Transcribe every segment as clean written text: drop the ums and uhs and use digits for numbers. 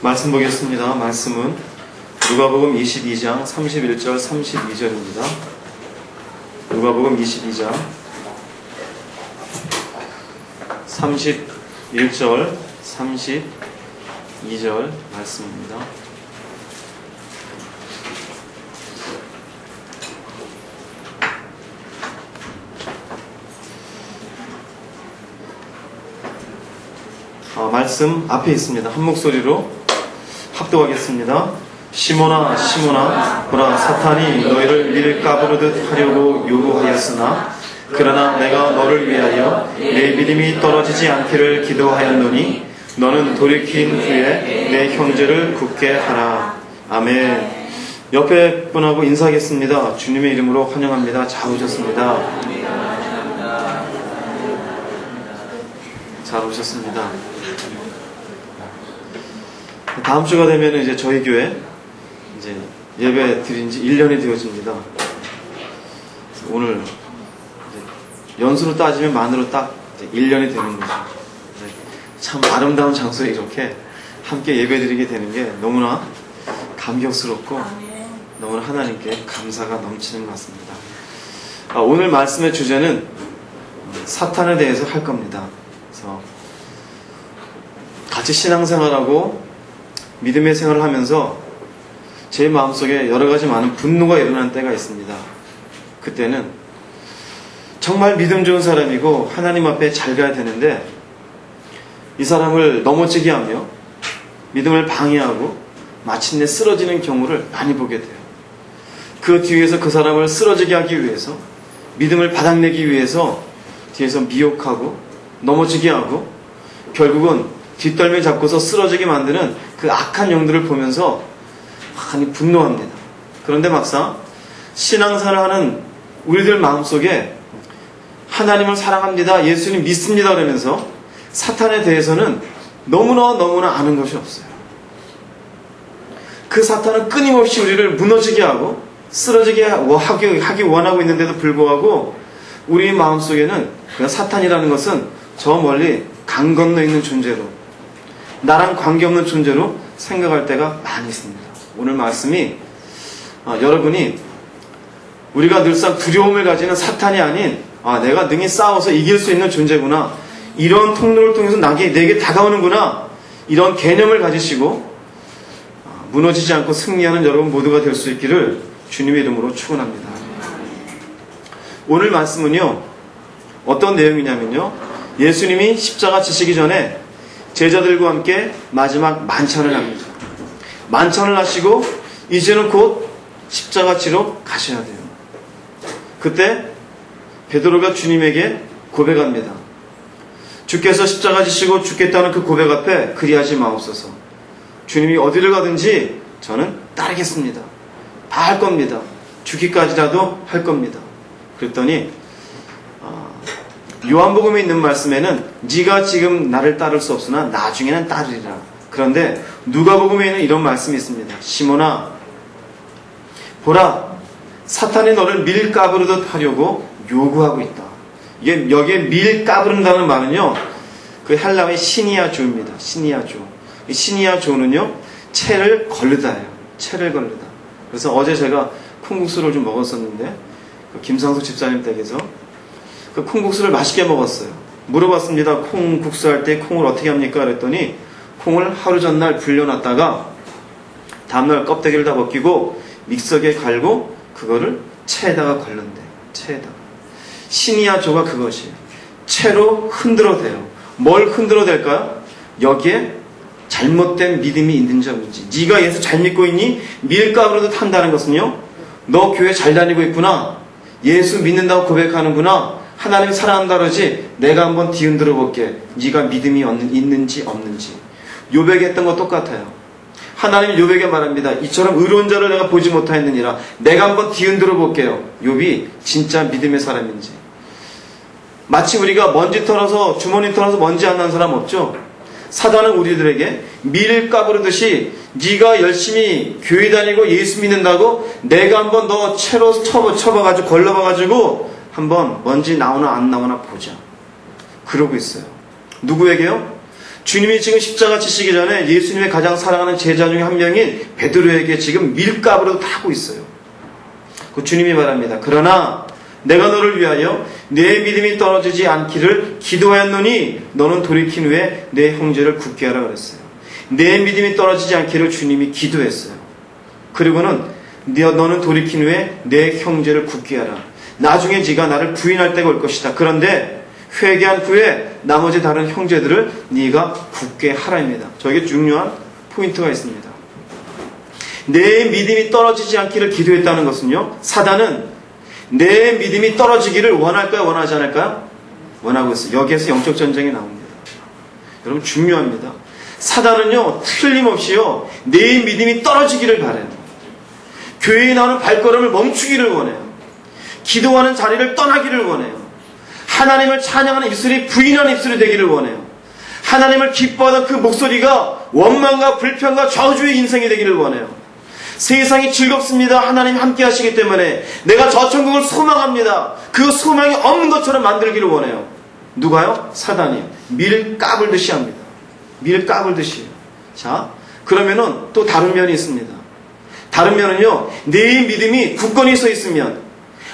말씀 보겠습니다. 말씀은 누가복음 22장 31절 32절입니다. 누가복음 22장 31절 32절 말씀입니다. 말씀 앞에 있습니다. 한 목소리로 합독하겠습니다. 시몬아 시몬아 보라 사탄이 너희를 밀가부르듯 하려고 요구하였으나 그러나 내가 너를 위하여 내 믿음이 떨어지지 않기를 기도하였노니 너는 돌이킨 후에 내 형제를 굳게 하라. 아멘. 옆에 분하고 인사하겠습니다. 주님의 이름으로 환영합니다. 잘 오셨습니다. 잘 오셨습니다. 다음 주가 되면 이제 저희 교회 이제 예배 드린 지 1년이 되어집니다. 오늘 연수로 따지면 만으로 딱 1년이 되는 거죠. 참 아름다운 장소에 이렇게 함께 예배 드리게 되는 게 너무나 감격스럽고 너무나 하나님께 감사가 넘치는 것 같습니다. 오늘 말씀의 주제는 사탄에 대해서 할 겁니다. 그래서 같이 신앙생활하고 믿음의 생활을 하면서 제 마음속에 여러 가지 많은 분노가 일어나는 때가 있습니다. 그때는 정말 믿음 좋은 사람이고 하나님 앞에 잘 가야 되는데 이 사람을 넘어지게 하며 믿음을 방해하고 마침내 쓰러지는 경우를 많이 보게 돼요. 그 뒤에서 그 사람을 쓰러지게 하기 위해서 믿음을 바닥내기 위해서 뒤에서 미혹하고 넘어지게 하고 결국은 뒷덜미 잡고서 쓰러지게 만드는 그 악한 영들을 보면서 많이 분노합니다. 그런데 막상 신앙생활하는 우리들 마음속에 하나님을 사랑합니다, 예수님 믿습니다 그러면서 사탄에 대해서는 너무나 아는 것이 없어요. 그 사탄은 끊임없이 우리를 무너지게 하고 쓰러지게 하기 원하고 있는데도 불구하고 우리 마음속에는 그냥 사탄이라는 것은 저 멀리 강 건너 있는 존재로 나랑 관계없는 존재로 생각할 때가 많이 있습니다. 오늘 말씀이 여러분이 우리가 늘상 두려움을 가지는 사탄이 아닌 내가 능히 싸워서 이길 수 있는 존재구나, 이런 통로를 통해서 내게 다가오는구나, 이런 개념을 가지시고 무너지지 않고 승리하는 여러분 모두가 될 수 있기를 주님의 이름으로 축원합니다. 오늘 말씀은요 어떤 내용이냐면요, 예수님이 십자가 지시기 전에 제자들과 함께 마지막 만찬을 합니다. 만찬을 하시고 이제는 곧 십자가 지러 가셔야 돼요. 그때 베드로가 주님에게 고백합니다. 주께서 십자가 지시고 죽겠다는 그 고백 앞에 그리하지 마옵소서. 주님이 어디를 가든지 저는 따르겠습니다. 다 할 겁니다. 죽기까지라도 할 겁니다. 그랬더니 요한복음에 있는 말씀에는 네가 지금 나를 따를 수 없으나 나중에는 따르리라. 그런데 누가복음에 있는 이런 말씀이 있습니다. 시몬아 보라 사탄이 너를 밀가부르듯 하려고 요구하고 있다. 이게 여기에 밀가부른다는 말은요 그 헬라어의 시니아조입니다. 시니아조. 이 시니아조는요 채를 걸르다예요. 채를 걸르다. 그래서 어제 제가 콩국수를 좀 먹었었는데 그 김상수 집사님 댁에서 그 콩국수를 맛있게 먹었어요. 물어봤습니다. 콩국수 할 때 콩을 어떻게 합니까? 그랬더니 콩을 하루 전날 불려놨다가 다음날 껍데기를 다 벗기고 믹서기에 갈고 그거를 채에다가 걸른대. 채에다가. 시니아조가 그것이에요. 채로 흔들어대요. 뭘 흔들어댈까요? 여기에 잘못된 믿음이 있는지 없는지. 네가 예수 잘 믿고 있니? 밀가부르듯 한다는 것은요 너 교회 잘 다니고 있구나, 예수 믿는다고 고백하는구나, 하나님 사랑한다 그러지, 내가 한번 뒤흔들어 볼게. 네가 믿음이 있는지 없는지. 요백이 했던 거 똑같아요. 하나님이 요백에 말합니다. 이처럼 의로운 자를 내가 보지 못하였느니라. 내가 한번 뒤흔들어 볼게요. 욥이 진짜 믿음의 사람인지. 마치 우리가 먼지 털어서 주머니 털어서 먼지 안 나는 사람 없죠? 사단은 우리들에게 밀가부르듯이 네가 열심히 교회 다니고 예수 믿는다고 내가 한번 너 채로 쳐봐가지고 걸러봐가지고 한번 먼지 나오나 안 나오나 보자. 그러고 있어요. 누구에게요? 주님이 지금 십자가 지시기 전에 예수님의 가장 사랑하는 제자 중에 한 명인 베드로에게 지금 밀가부로 타고 있어요. 그 주님이 말합니다. 그러나 내가 너를 위하여 내 믿음이 떨어지지 않기를 기도하였노니 너는 돌이킨 후에 내 형제를 굳게 하라 그랬어요. 내 믿음이 떨어지지 않기를 주님이 기도했어요. 그리고는 너는 돌이킨 후에 내 형제를 굳게 하라. 나중에 네가 나를 부인할 때가 올 것이다. 그런데 회개한 후에 나머지 다른 형제들을 네가 굳게 하라입니다. 저에게 중요한 포인트가 있습니다. 내 믿음이 떨어지지 않기를 기도했다는 것은요, 사단은 내 믿음이 떨어지기를 원할까요? 원하지 않을까요? 원하고 있어요. 여기에서 영적 전쟁이 나옵니다. 여러분 중요합니다. 사단은요, 틀림없이요, 내 믿음이 떨어지기를 바라요. 교회에 나오는 발걸음을 멈추기를 원해요. 기도하는 자리를 떠나기를 원해요. 하나님을 찬양하는 입술이 부인하는 입술이 되기를 원해요. 하나님을 기뻐하던 그 목소리가 원망과 불평과 저주의 인생이 되기를 원해요. 세상이 즐겁습니다. 하나님 함께 하시기 때문에 내가 저 천국을 소망합니다. 그 소망이 없는 것처럼 만들기를 원해요. 누가요? 사단이 밀 까불듯이 합니다. 밀 까불듯이. 자, 그러면은 또 다른 면이 있습니다. 다른 면은요, 내 믿음이 굳건히 서 있으면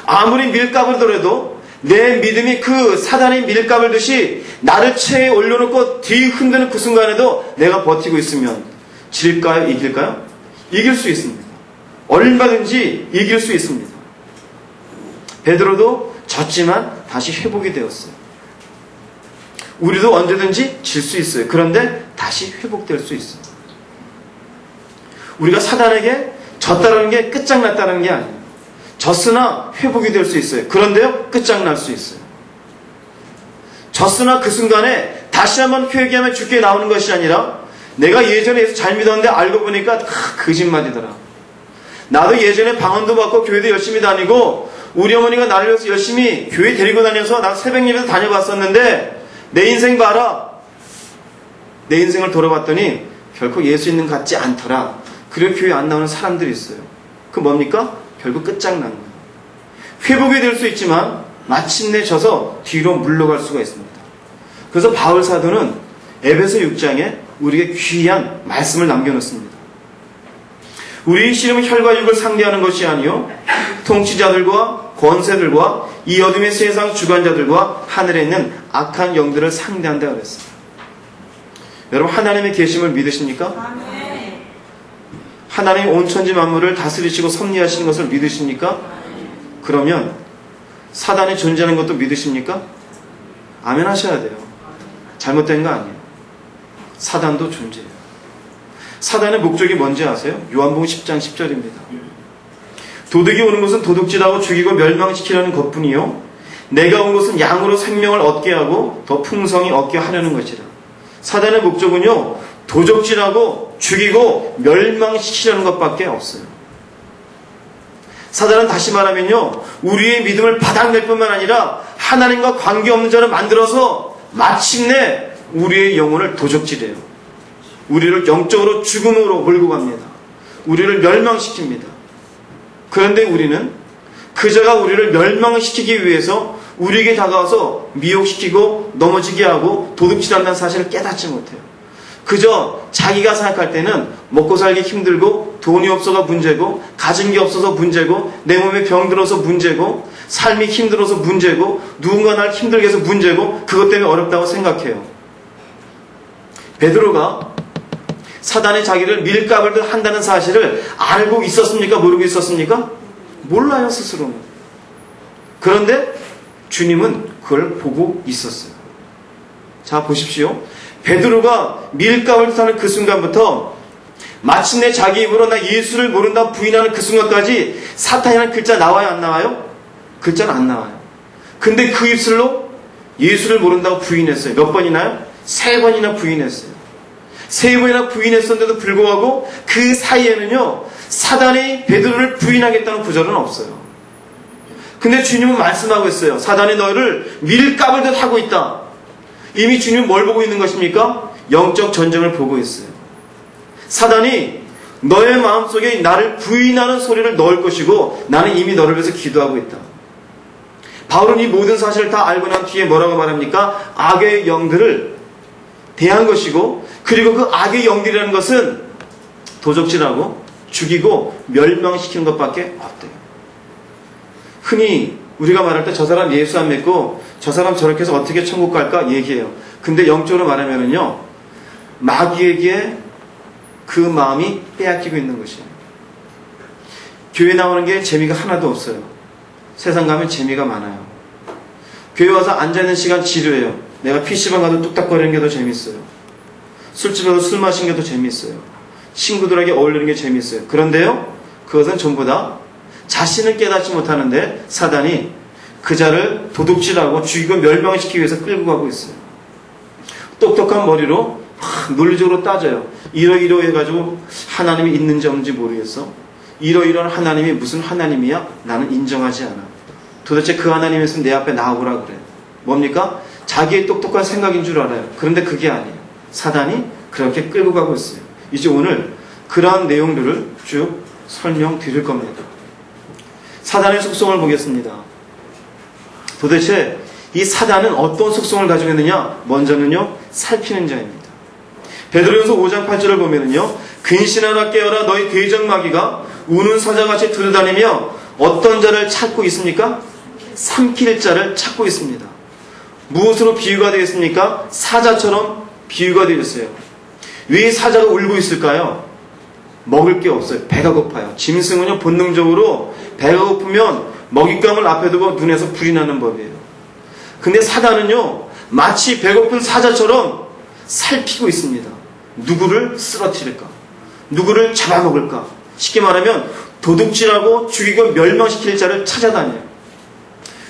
아무리 밀 까불더라도 내 믿음이 그 사단의 밀 까불듯이 나를 체에 올려놓고 뒤 흔드는 그 순간에도 내가 버티고 있으면 질까요? 이길까요? 이길 수 있습니다. 얼마든지 이길 수 있습니다. 베드로도 졌지만 다시 회복이 되었어요. 우리도 언제든지 질 수 있어요. 그런데 다시 회복될 수 있어요. 우리가 사단에게 졌다는 게 끝장났다는 게 아니에요. 졌으나 회복이 될 수 있어요. 그런데요, 끝장날 수 있어요. 졌으나 그 순간에 다시 한번 회개하면 죽게 나오는 것이 아니라 내가 예전에 예수 잘 믿었는데 알고 보니까 거짓말이더라. 나도 예전에 방언도 받고 교회도 열심히 다니고 우리 어머니가 나를 위해서 열심히 교회 데리고 다녀서 나 새벽 예배도 다녀봤었는데 내 인생 봐라. 내 인생을 돌아봤더니 결코 예수 있는 것 같지 않더라. 그리고 교회 안 나오는 사람들이 있어요. 그 뭡니까? 결국 끝장난 거예요. 회복이 될 수 있지만 마침내 져서 뒤로 물러갈 수가 있습니다. 그래서 바울 사도는 에베소 6장에 우리에게 귀한 말씀을 남겨놓습니다. 우리의 씨름은 혈과 육을 상대하는 것이 아니요 통치자들과 권세들과 이 어둠의 세상 주관자들과 하늘에 있는 악한 영들을 상대한다 그랬습니다. 여러분 하나님의 계심을 믿으십니까? 하나님 온 천지 만물을 다스리시고 섭리하시는 것을 믿으십니까? 그러면 사단이 존재하는 것도 믿으십니까? 아멘 하셔야 돼요. 잘못된 거 아니에요. 사단도 존재해요. 사단의 목적이 뭔지 아세요? 요한복음 10장 10절입니다. 도둑이 오는 것은 도둑질하고 죽이고 멸망시키려는 것뿐이요 내가 온 것은 양으로 생명을 얻게 하고 더 풍성히 얻게 하려는 것이라. 사단의 목적은요 도적질하고 죽이고 멸망시키려는 것밖에 없어요. 사단은 다시 말하면요 우리의 믿음을 바닥낼 뿐만 아니라 하나님과 관계없는 자를 만들어서 마침내 우리의 영혼을 도적질해요. 우리를 영적으로 죽음으로 몰고 갑니다. 우리를 멸망시킵니다. 그런데 우리는 그자가 우리를 멸망시키기 위해서 우리에게 다가와서 미혹시키고 넘어지게 하고 도둑질한다는 사실을 깨닫지 못해요. 그저 자기가 생각할 때는 먹고 살기 힘들고 돈이 없어서 문제고 가진 게 없어서 문제고 내 몸에 병 들어서 문제고 삶이 힘들어서 문제고 누군가 날 힘들게 해서 문제고 그것 때문에 어렵다고 생각해요. 베드로가 사단이 자기를 밀가불듯 한다는 사실을 알고 있었습니까? 모르고 있었습니까? 몰라요 스스로는. 그런데 주님은 그걸 보고 있었어요. 자 보십시오. 베드로가 밀가불듯 하는 그 순간부터 마침내 자기 입으로 나 예수를 모른다 부인하는 그 순간까지 사탄이라는 글자 나와요 안 나와요? 글자는 안 나와요. 근데 그 입술로 예수를 모른다고 부인했어요. 몇 번이나요? 3번이나 부인했어요. 3번이나 부인했었는데도 불구하고 그 사이에는요 사단이 베드로를 부인하겠다는 구절은 없어요. 근데 주님은 말씀하고 있어요. 사단이 너희를 밀가불듯 하고 있다. 이미 주님은 뭘 보고 있는 것입니까? 영적 전쟁을 보고 있어요. 사단이 너의 마음속에 나를 부인하는 소리를 넣을 것이고 나는 이미 너를 위해서 기도하고 있다. 바울은 이 모든 사실을 다 알고 난 뒤에 뭐라고 말합니까? 악의 영들을 대한 것이고, 그리고 그 악의 영들이라는 것은 도적질하고 죽이고 멸망시키는 것밖에 없대요. 흔히 우리가 말할 때 저 사람 예수 안 믿고 저 사람 저렇게 해서 어떻게 천국 갈까 얘기해요. 근데 영적으로 말하면은요, 마귀에게 그 마음이 빼앗기고 있는 것이에요. 교회 나오는 게 재미가 하나도 없어요. 세상 가면 재미가 많아요. 교회 와서 앉아있는 시간 지루해요. 내가 PC방 가도 뚝딱거리는 게 더 재밌어요. 술집에 가서 술 마시는 게 더 재밌어요. 친구들에게 어울리는 게 재밌어요. 그런데요, 그것은 전부 다 자신을 깨닫지 못하는데 사단이 그 자를 도둑질하고 죽이고 멸망시키기 위해서 끌고 가고 있어요. 똑똑한 머리로 논리적으로 따져요. 이러이러 해가지고 하나님이 있는지 없는지 모르겠어. 이러이러한 하나님이 무슨 하나님이야? 나는 인정하지 않아. 도대체 그 하나님이 있으면 내 앞에 나오라 그래. 뭡니까? 자기의 똑똑한 생각인 줄 알아요. 그런데 그게 아니에요. 사단이 그렇게 끌고 가고 있어요. 이제 오늘 그러한 내용들을 쭉 설명드릴 겁니다. 사단의 속성을 보겠습니다. 도대체 이 사단은 어떤 속성을 가지고 있느냐? 먼저는요, 살피는 자입니다. 베드로전서 5장 8절을 보면은요, 근신하라 깨어라 너희 대적 마귀가 우는 사자같이 두루다니며 어떤 자를 찾고 있습니까? 삼킬 자를 찾고 있습니다. 무엇으로 비유가 되겠습니까? 사자처럼 비유가 되었어요. 왜 사자가 울고 있을까요? 먹을 게 없어요. 배가 고파요. 짐승은요, 본능적으로 배가 고프면 먹잇감을 앞에 두고 눈에서 불이 나는 법이에요. 근데 사단은요, 마치 배고픈 사자처럼 살피고 있습니다. 누구를 쓰러뜨릴까? 누구를 잡아먹을까? 쉽게 말하면 도둑질하고 죽이고 멸망시킬 자를 찾아다녀요.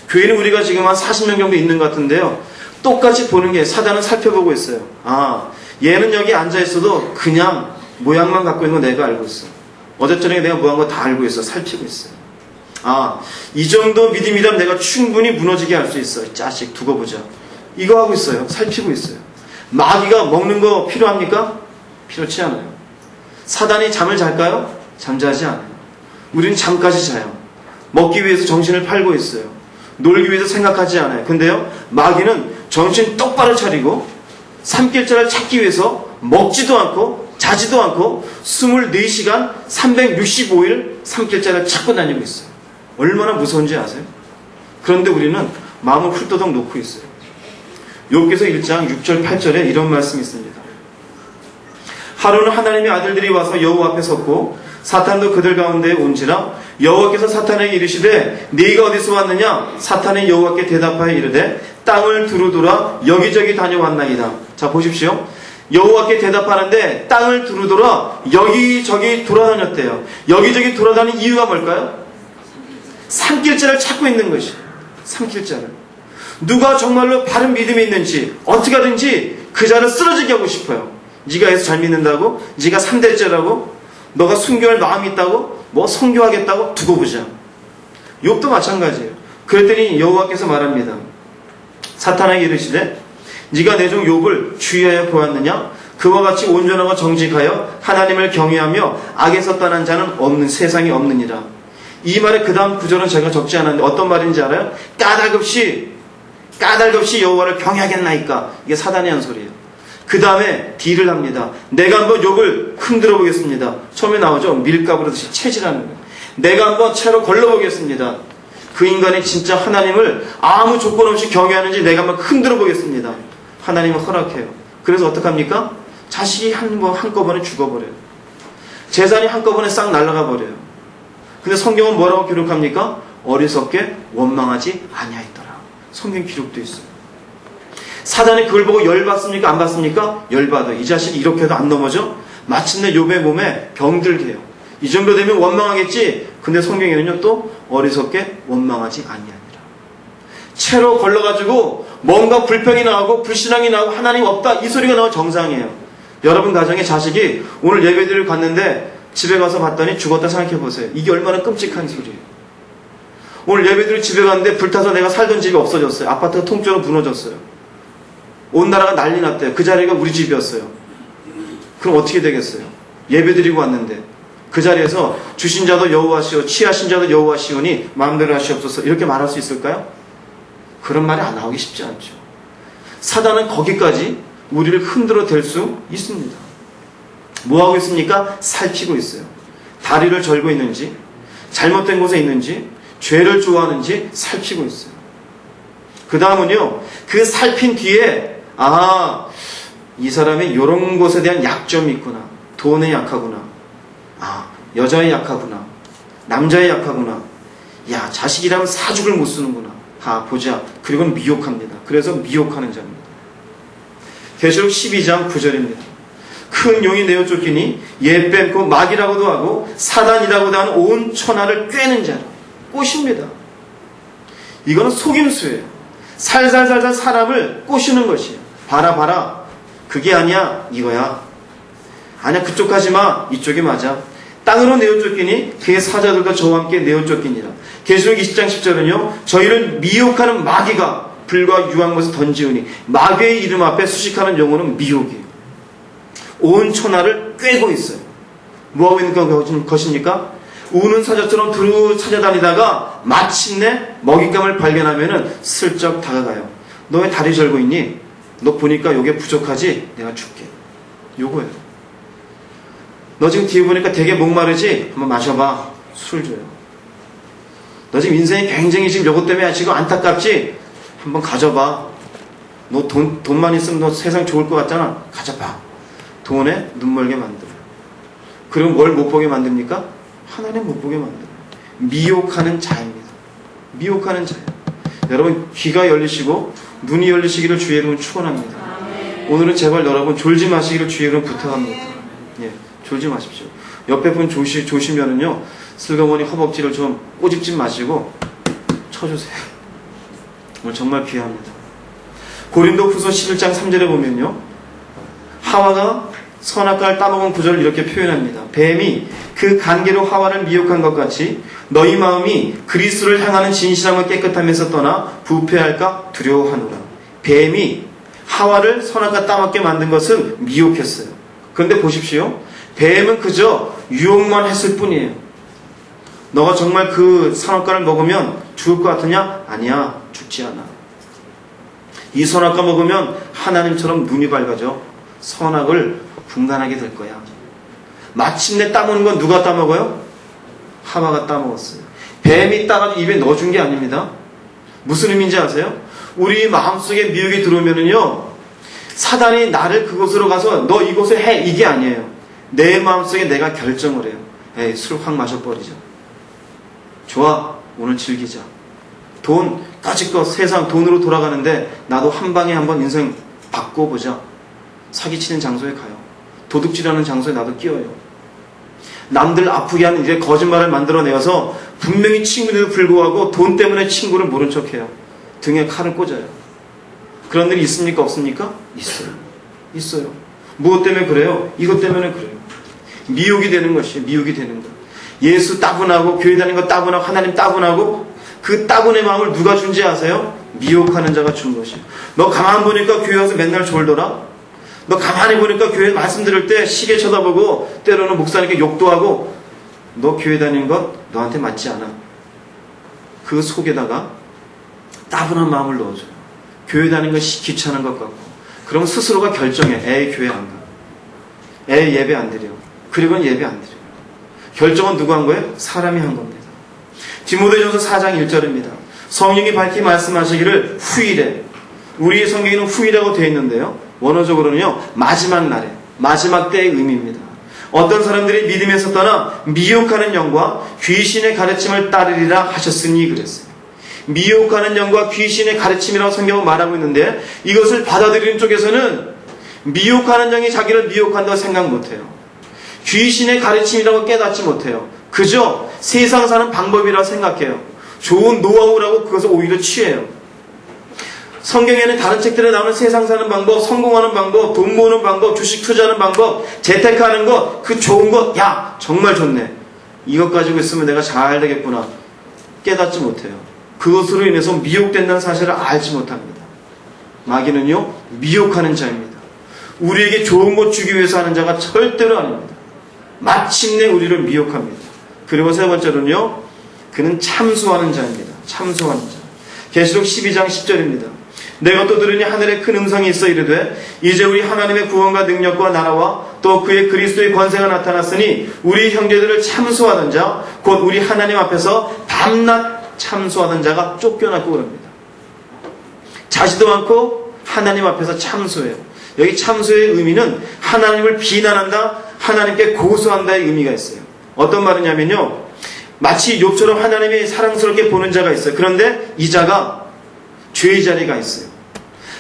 교회는 우리가 지금 한 40명 정도 있는 것 같은데요, 똑같이 보는 게 사단은 살펴보고 있어요. 아, 얘는 여기 앉아있어도 그냥 모양만 갖고 있는 거 내가 알고 있어. 어제 저녁에 내가 뭐 한 거 다 알고 있어. 살피고 있어요. 아, 이 정도 믿음이라면 내가 충분히 무너지게 할 수 있어. 자식 두고 보자. 이거 하고 있어요. 살피고 있어요. 마귀가 먹는 거 필요합니까? 필요치 않아요. 사단이 잠을 잘까요? 잠자지 않아요. 우리는 잠까지 자요. 먹기 위해서 정신을 팔고 있어요. 놀기 위해서 생각하지 않아요. 근데요, 마귀는 정신 똑바로 차리고 삼킬 자를 찾기 위해서 먹지도 않고 자지도 않고 24시간 365일 삼킬 자를 찾고 다니고 있어요. 얼마나 무서운지 아세요? 그런데 우리는 마음을 훌떠덩 놓고 있어요. 욥기서 1장 6절 8절에 이런 말씀이 있습니다. 하루는 하나님의 아들들이 와서 여호와 앞에 섰고 사탄도 그들 가운데 온지라 여호와께서 사탄에게 이르시되 네가 어디서 왔느냐? 사탄이 여호와께 대답하여 이르되 땅을 두루돌아 여기저기 다녀왔나이다. 자, 보십시오. 여호와께 대답하는데 땅을 두루돌아 여기저기 돌아다녔대요. 여기저기 돌아다니는 이유가 뭘까요? 삼킬 자를 찾고 있는 것이. 삼킬 자를. 누가 정말로 바른 믿음이 있는지 어떻게 하든지 그 자를 쓰러지게 하고 싶어요. 네가 예수 잘 믿는다고? 네가 3대째라고? 너가 순교할 마음이 있다고? 뭐 선교하겠다고? 두고 보자. 욥도 마찬가지예요. 그랬더니 여호와께서 말합니다. 사탄에게 이르시되 네가 내 종 욥을 주의하여 보았느냐? 그와 같이 온전하고 정직하여 하나님을 경외하며 악에서 떠난 자는 없는, 세상에 없느니라. 이 말의 그 다음 구절은 제가 적지 않았는데 어떤 말인지 알아요? 까닭없이 여호와를 경외하겠나이까. 이게 사단이 한 소리예요. 그 다음에 딜을 합니다. 내가 한번 욥을 흔들어 보겠습니다. 처음에 나오죠. 밀가부르듯이 체질하는 거예요. 내가 한번 채로 걸러보겠습니다. 그 인간이 진짜 하나님을 아무 조건 없이 경외하는지 내가 한번 흔들어 보겠습니다. 하나님은 허락해요. 그래서 어떡합니까? 자식이 한꺼번에 죽어버려요. 재산이 한꺼번에 싹 날아가 버려요. 근데 성경은 뭐라고 기록합니까? 어리석게 원망하지 아니하였더라. 성경 기록도 있어요. 사단이 그걸 보고 열받습니까? 안 받습니까? 열받아요. 이 자식이 이렇게 해도 안 넘어져? 마침내 욥의 몸에 병들게 해요. 이 정도 되면 원망하겠지? 근데 성경에는요, 또 어리석게 원망하지 아니하니라. 채로 걸러가지고 뭔가 불평이 나오고 불신앙이 나오고 하나님 없다 이 소리가 나오면 정상이에요. 여러분 가정에 자식이 오늘 예배드리러 갔는데 집에 가서 봤더니 죽었다 생각해보세요. 이게 얼마나 끔찍한 소리예요. 오늘 예배드리러 집에 갔는데 불타서 내가 살던 집이 없어졌어요. 아파트가 통째로 무너졌어요. 온 나라가 난리 났대요. 그 자리가 우리 집이었어요. 그럼 어떻게 되겠어요? 예배드리고 왔는데 그 자리에서 주신 자도 여호와시오 취하신 자도 여호와시오니 마음대로 하시옵소서 이렇게 말할 수 있을까요? 그런 말이 안 나오기 쉽지 않죠. 사단은 거기까지 우리를 흔들어 댈 수 있습니다. 뭐하고 있습니까? 살피고 있어요. 다리를 절고 있는지, 잘못된 곳에 있는지, 죄를 좋아하는지 살피고 있어요. 그 다음은요, 그 살핀 뒤에, 이 사람이 이런 것에 대한 약점이 있구나. 돈에 약하구나. 여자에 약하구나. 남자에 약하구나. 야, 자식이라면 사죽을 못 쓰는구나. 보자. 그리고는 미혹합니다. 그래서 미혹하는 자입니다. 계시록 12장 9절입니다. 큰 용이 내어 쫓기니 예 뺨고 마귀라고도 하고 사단이라고도 하는 온 천하를 꿰는 자라. 꼬십니다. 이거는 속임수예요. 살살살살 사람을 꼬시는 것이에요. 봐라. 그게 아니야. 이거야. 아니야. 그쪽 가지 마. 이쪽이 맞아. 땅으로 내어 쫓기니 그의 사자들과 저와 함께 내어 쫓기니라. 계시록 20장 10절은요. 저희를 미혹하는 마귀가 불과 유황 것을 던지우니 마귀의 이름 앞에 수식하는 영혼은 미혹이에요. 온 천하를 꿰고 있어요. 뭐하고 있는 것입니까? 우는 사자처럼 두루 찾아다니다가 마침내 먹잇감을 발견하면은 슬쩍 다가가요. 너 왜 다리 절고 있니? 너 보니까 요게 부족하지? 내가 줄게. 요거예요. 너 지금 뒤에 보니까 되게 목마르지? 한번 마셔봐. 술 줘요. 너 지금 인생이 굉장히 지금 요것 때문에 지금 안타깝지? 한번 가져봐. 너 돈만 있으면 너 세상 좋을 것 같잖아. 가져봐. 돈에 눈멀게 만들어요. 그리고 뭘 못 보게 만듭니까? 하나님 못 보게 만들어요. 미혹하는 자입니다. 미혹하는 자예요. 여러분 귀가 열리시고 눈이 열리시기를 주의 이름으로 축원합니다. 오늘은 제발 여러분 졸지 마시기를 주의 이름으로 부탁합니다. 예, 졸지 마십시오. 옆에 분 조시면은요 슬그머니 허벅지를 좀 꼬집지 마시고 쳐주세요. 오늘 정말 귀합니다. 고린도후서 11장 3절에 보면요 하와가 선악과를 따먹은 구절을 이렇게 표현합니다. 뱀이 그 관계로 하와를 미혹한 것 같이 너희 마음이 그리스도를 향하는 진실함을 깨끗하면서 떠나 부패할까 두려워하노라. 뱀이 하와를 선악과 따먹게 만든 것은 미혹했어요. 그런데 보십시오. 뱀은 그저 유혹만 했을 뿐이에요. 너가 정말 그 선악과를 먹으면 죽을 것 같으냐? 아니야. 죽지 않아. 이 선악과 먹으면 하나님처럼 눈이 밝아져. 선악을 분간하게 될 거야. 마침내 따먹는 건 누가 따먹어요? 하와가 따먹었어요. 뱀이 따가지고 입에 넣어준 게 아닙니다. 무슨 의미인지 아세요? 우리 마음속에 미혹이 들어오면은요 사단이 나를 그곳으로 가서 너 이곳에 해 이게 아니에요. 내 마음속에 내가 결정을 해요. 에이 술 확 마셔버리자. 좋아 오늘 즐기자. 돈 까짓것 세상 돈으로 돌아가는데 나도 한 방에 한번 인생 바꿔보자. 사기치는 장소에 가요. 도둑질하는 장소에 나도 끼어요. 남들 아프게 하는 이제 거짓말을 만들어내어서 분명히 친구인데도 불구하고 돈 때문에 친구를 모른 척해요. 등에 칼을 꽂아요. 그런 일이 있습니까? 없습니까? 있어요. 있어요. 무엇 때문에 그래요? 이것 때문에 그래요. 미혹이 되는 것이에요. 미혹이 되는 것. 예수 따분하고 교회 다니는 거 따분하고 하나님 따분하고 그 따분의 마음을 누가 준지 아세요? 미혹하는 자가 준 것이에요. 너 가만 보니까 교회 와서 맨날 졸더라? 너 가만히 보니까 교회 말씀 들을 때 시계 쳐다보고 때로는 목사님께 욕도 하고 너 교회 다니는 것 너한테 맞지 않아. 그 속에다가 따분한 마음을 넣어줘요. 교회 다니는 것이 귀찮은 것 같고 그럼 스스로가 결정해. 에이 교회 안 가. 에이 예배 안 드려. 그리고는 예배 안 드려. 결정은 누가 한 거예요? 사람이 한 겁니다. 디모데전서 4장 1절입니다. 성령이 밝히 말씀하시기를 후일에 우리의 성경에는 후일이라고 되어 있는데요. 원어적으로는요 마지막 날에 마지막 때의 의미입니다. 어떤 사람들이 믿음에서 떠나 미혹하는 영과 귀신의 가르침을 따르리라 하셨으니 그랬어요. 미혹하는 영과 귀신의 가르침이라고 성경은 말하고 있는데 이것을 받아들이는 쪽에서는 미혹하는 영이 자기를 미혹한다고 생각 못해요. 귀신의 가르침이라고 깨닫지 못해요. 그저 세상 사는 방법이라고 생각해요. 좋은 노하우라고 그것을 오히려 취해요. 성경에는 다른 책들에 나오는 세상 사는 방법, 성공하는 방법, 돈 모으는 방법, 주식 투자하는 방법, 재테크하는 것, 그 좋은 것, 야 정말 좋네. 이것 가지고 있으면 내가 잘 되겠구나. 깨닫지 못해요. 그것으로 인해서 미혹된다는 사실을 알지 못합니다. 마귀는요 미혹하는 자입니다. 우리에게 좋은 것 주기 위해서 하는 자가 절대로 아닙니다. 마침내 우리를 미혹합니다. 그리고 세 번째로는요 그는 참수하는 자입니다. 참수하는 자. 계시록 12장 10절입니다. 내가 또 들으니 하늘에 큰 음성이 있어 이르되 이제 우리 하나님의 구원과 능력과 나라와 또 그의 그리스도의 권세가 나타났으니 우리 형제들을 참소하던 자 곧 우리 하나님 앞에서 밤낮 참소하던 자가 쫓겨났고 그럽니다. 자지도 않고 하나님 앞에서 참소해요. 여기 참소의 의미는 하나님을 비난한다, 하나님께 고소한다의 의미가 있어요. 어떤 말이냐면요, 마치 욥처럼 하나님이 사랑스럽게 보는 자가 있어요. 그런데 이 자가 죄의 자리가 있어요.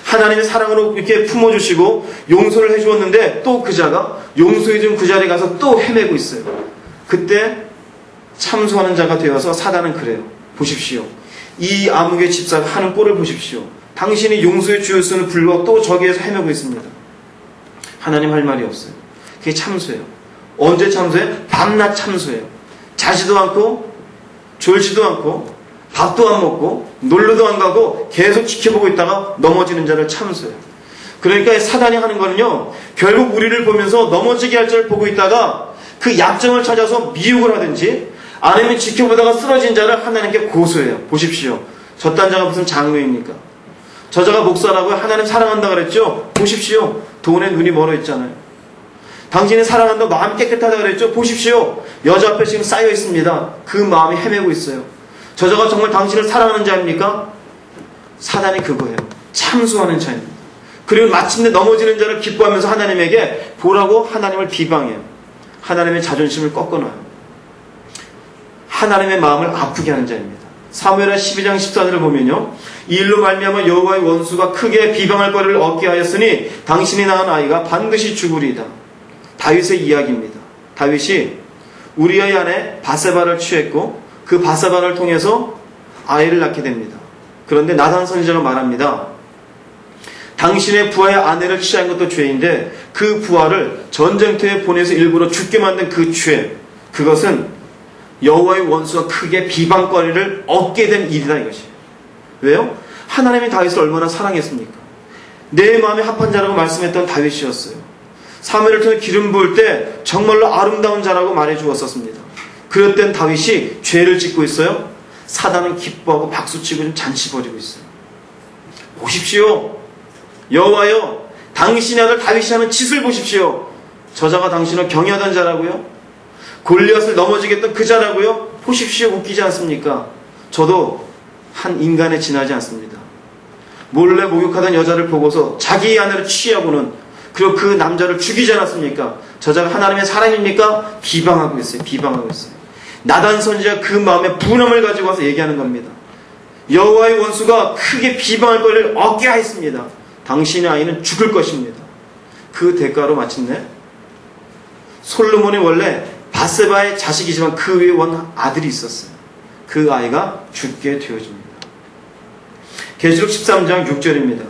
하나님의 사랑으로 이렇게 품어주시고 용서를 해주었는데 또 그 자가 용서해준 그 자리에 가서 또 헤매고 있어요. 그때 참소하는 자가 되어서 사단은 그래요. 보십시오. 이 암흑의 집사가 하는 꼴을 보십시오. 당신이 용서해 주었음을 불러 또 저기에서 헤매고 있습니다. 하나님 할 말이 없어요. 그게 참소예요. 언제 참소해요? 밤낮 참소해요. 자지도 않고 졸지도 않고 밥도 안 먹고 놀러도 안 가고 계속 지켜보고 있다가 넘어지는 자를 참소해요. 그러니까 사단이 하는 거는요, 결국 우리를 보면서 넘어지게 할 자를 보고 있다가 그 약점을 찾아서 미혹을 하든지 아니면 지켜보다가 쓰러진 자를 하나님께 고소해요. 보십시오. 저딴 자가 무슨 장로입니까? 저 자가 목사라고요? 하나님 사랑한다 그랬죠? 보십시오. 돈에 눈이 멀어 있잖아요. 당신이 사랑한다, 마음이 깨끗하다 그랬죠? 보십시오. 여자 앞에 지금 쌓여 있습니다. 그 마음이 헤매고 있어요. 저 자가 정말 당신을 사랑하는 자입니까? 사단이 그거예요. 참소하는 자입니다. 그리고 마침내 넘어지는 자를 기뻐하면서 하나님에게 보라고 하나님을 비방해요. 하나님의 자존심을 꺾어놔요. 하나님의 마음을 아프게 하는 자입니다. 사무엘하 12장 14절을 보면요, 이 일로 말미암아 여호와의 원수가 크게 비방할 거리를 얻게 하였으니 당신이 낳은 아이가 반드시 죽으리이다. 다윗의 이야기입니다. 다윗이 우리아의 아내 바세바를 취했고 그 바세바를 통해서 아이를 낳게 됩니다. 그런데 나단 선지자가 말합니다. 당신의 부하의 아내를 취한 것도 죄인데 그 부하를 전쟁터에 보내서 일부러 죽게 만든 그 죄, 그것은 여호와의 원수가 크게 비방거리를 얻게 된 일이다 이것이에요. 왜요? 하나님이 다윗을 얼마나 사랑했습니까? 내 마음에 합한 자라고 말씀했던 다윗이었어요. 사무엘을 통해 기름 부을 때 정말로 아름다운 자라고 말해 주었었습니다. 그럴 다윗이 죄를 짓고 있어요. 사단은 기뻐하고 박수치고 좀 잔치 벌이고 있어요. 보십시오. 여호와여, 당신의 아들 다윗이 하는 짓을 보십시오. 저자가 당신을 경외하던 자라고요? 골리앗을 넘어지게 했던 그 자라고요? 보십시오. 웃기지 않습니까? 저도 한 인간에 지나지 않습니다. 몰래 목욕하던 여자를 보고서 자기의 아내를 취하고는 그리고 그 남자를 죽이지 않았습니까? 저자가 하나님의 사랑입니까? 비방하고 있어요. 비방하고 있어요. 나단 선지자 그 마음에 분함을 가지고 와서 얘기하는 겁니다. 여호와의 원수가 크게 비방할 거리를 얻게 하였습니다. 당신의 아이는 죽을 것입니다. 그 대가로 마침내 솔로몬이 원래 바세바의 자식이지만 그 위에 원 아들이 있었어요. 그 아이가 죽게 되어집니다. 계시록 13장 6절입니다.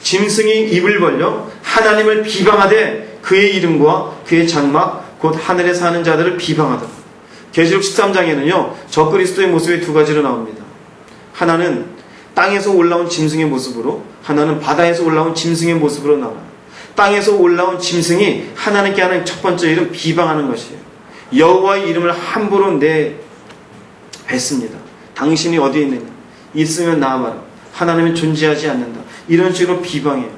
짐승이 입을 벌려 하나님을 비방하되 그의 이름과 그의 장막 곧 하늘에 사는 자들을 비방하더라. 계시록 13장에는요, 적그리스도의 모습이 두 가지로 나옵니다. 하나는 땅에서 올라온 짐승의 모습으로, 하나는 바다에서 올라온 짐승의 모습으로 나와요. 땅에서 올라온 짐승이 하나님께 하는 첫 번째 일은 비방하는 것이에요. 여호와의 이름을 함부로 내뱉습니다. 당신이 어디에 있느냐? 있으면 나와라. 하나님은 존재하지 않는다. 이런 식으로 비방해요.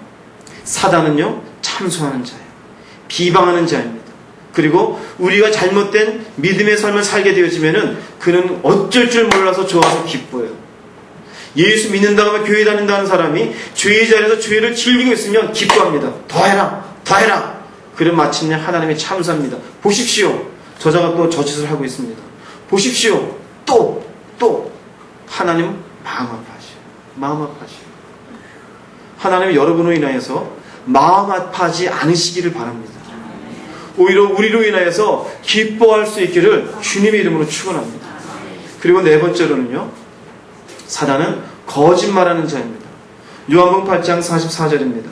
사단은요, 참소하는 자예요. 비방하는 자입니다. 그리고 우리가 잘못된 믿음의 삶을 살게 되어지면은 그는 어쩔 줄 몰라서 좋아서 기뻐해요. 예수 믿는다고 하면 교회 다닌다는 사람이 죄의 자리에서 죄를 즐기고 있으면 기뻐합니다. 더 해라, 더 해라. 그럼 마침내 하나님이 참사합니다. 보십시오. 저자가 또 저 짓을 하고 있습니다. 보십시오. 또 하나님 마음 아파하시오. 마음 아파하시오. 하나님은 여러분으로 인하여서 마음 아파하지 않으시기를 바랍니다. 오히려 우리로 인하여서 기뻐할 수 있기를 주님의 이름으로 축원합니다. 그리고 네 번째로는요, 사단은 거짓말하는 자입니다. 요한복음 8장 44절입니다.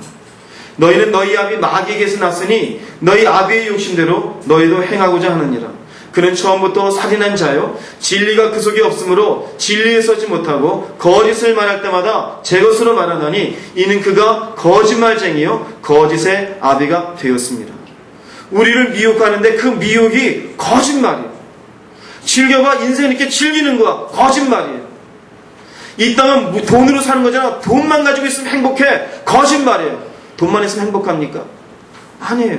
너희는 너희 아비 마귀에게서 났으니 너희 아비의 욕심대로 너희도 행하고자 하느니라. 그는 처음부터 살인한 자요, 진리가 그 속에 없으므로 진리에 서지 못하고 거짓을 말할 때마다 제 것으로 말하나니 이는 그가 거짓말쟁이요 거짓의 아비가 되었습니다. 우리를 미혹하는데 그 미혹이 거짓말이에요. 즐겨봐, 인생 이렇게 즐기는 거야. 거짓말이에요. 이 땅은 돈으로 사는 거잖아. 돈만 가지고 있으면 행복해. 거짓말이에요. 돈만 있으면 행복합니까? 아니에요.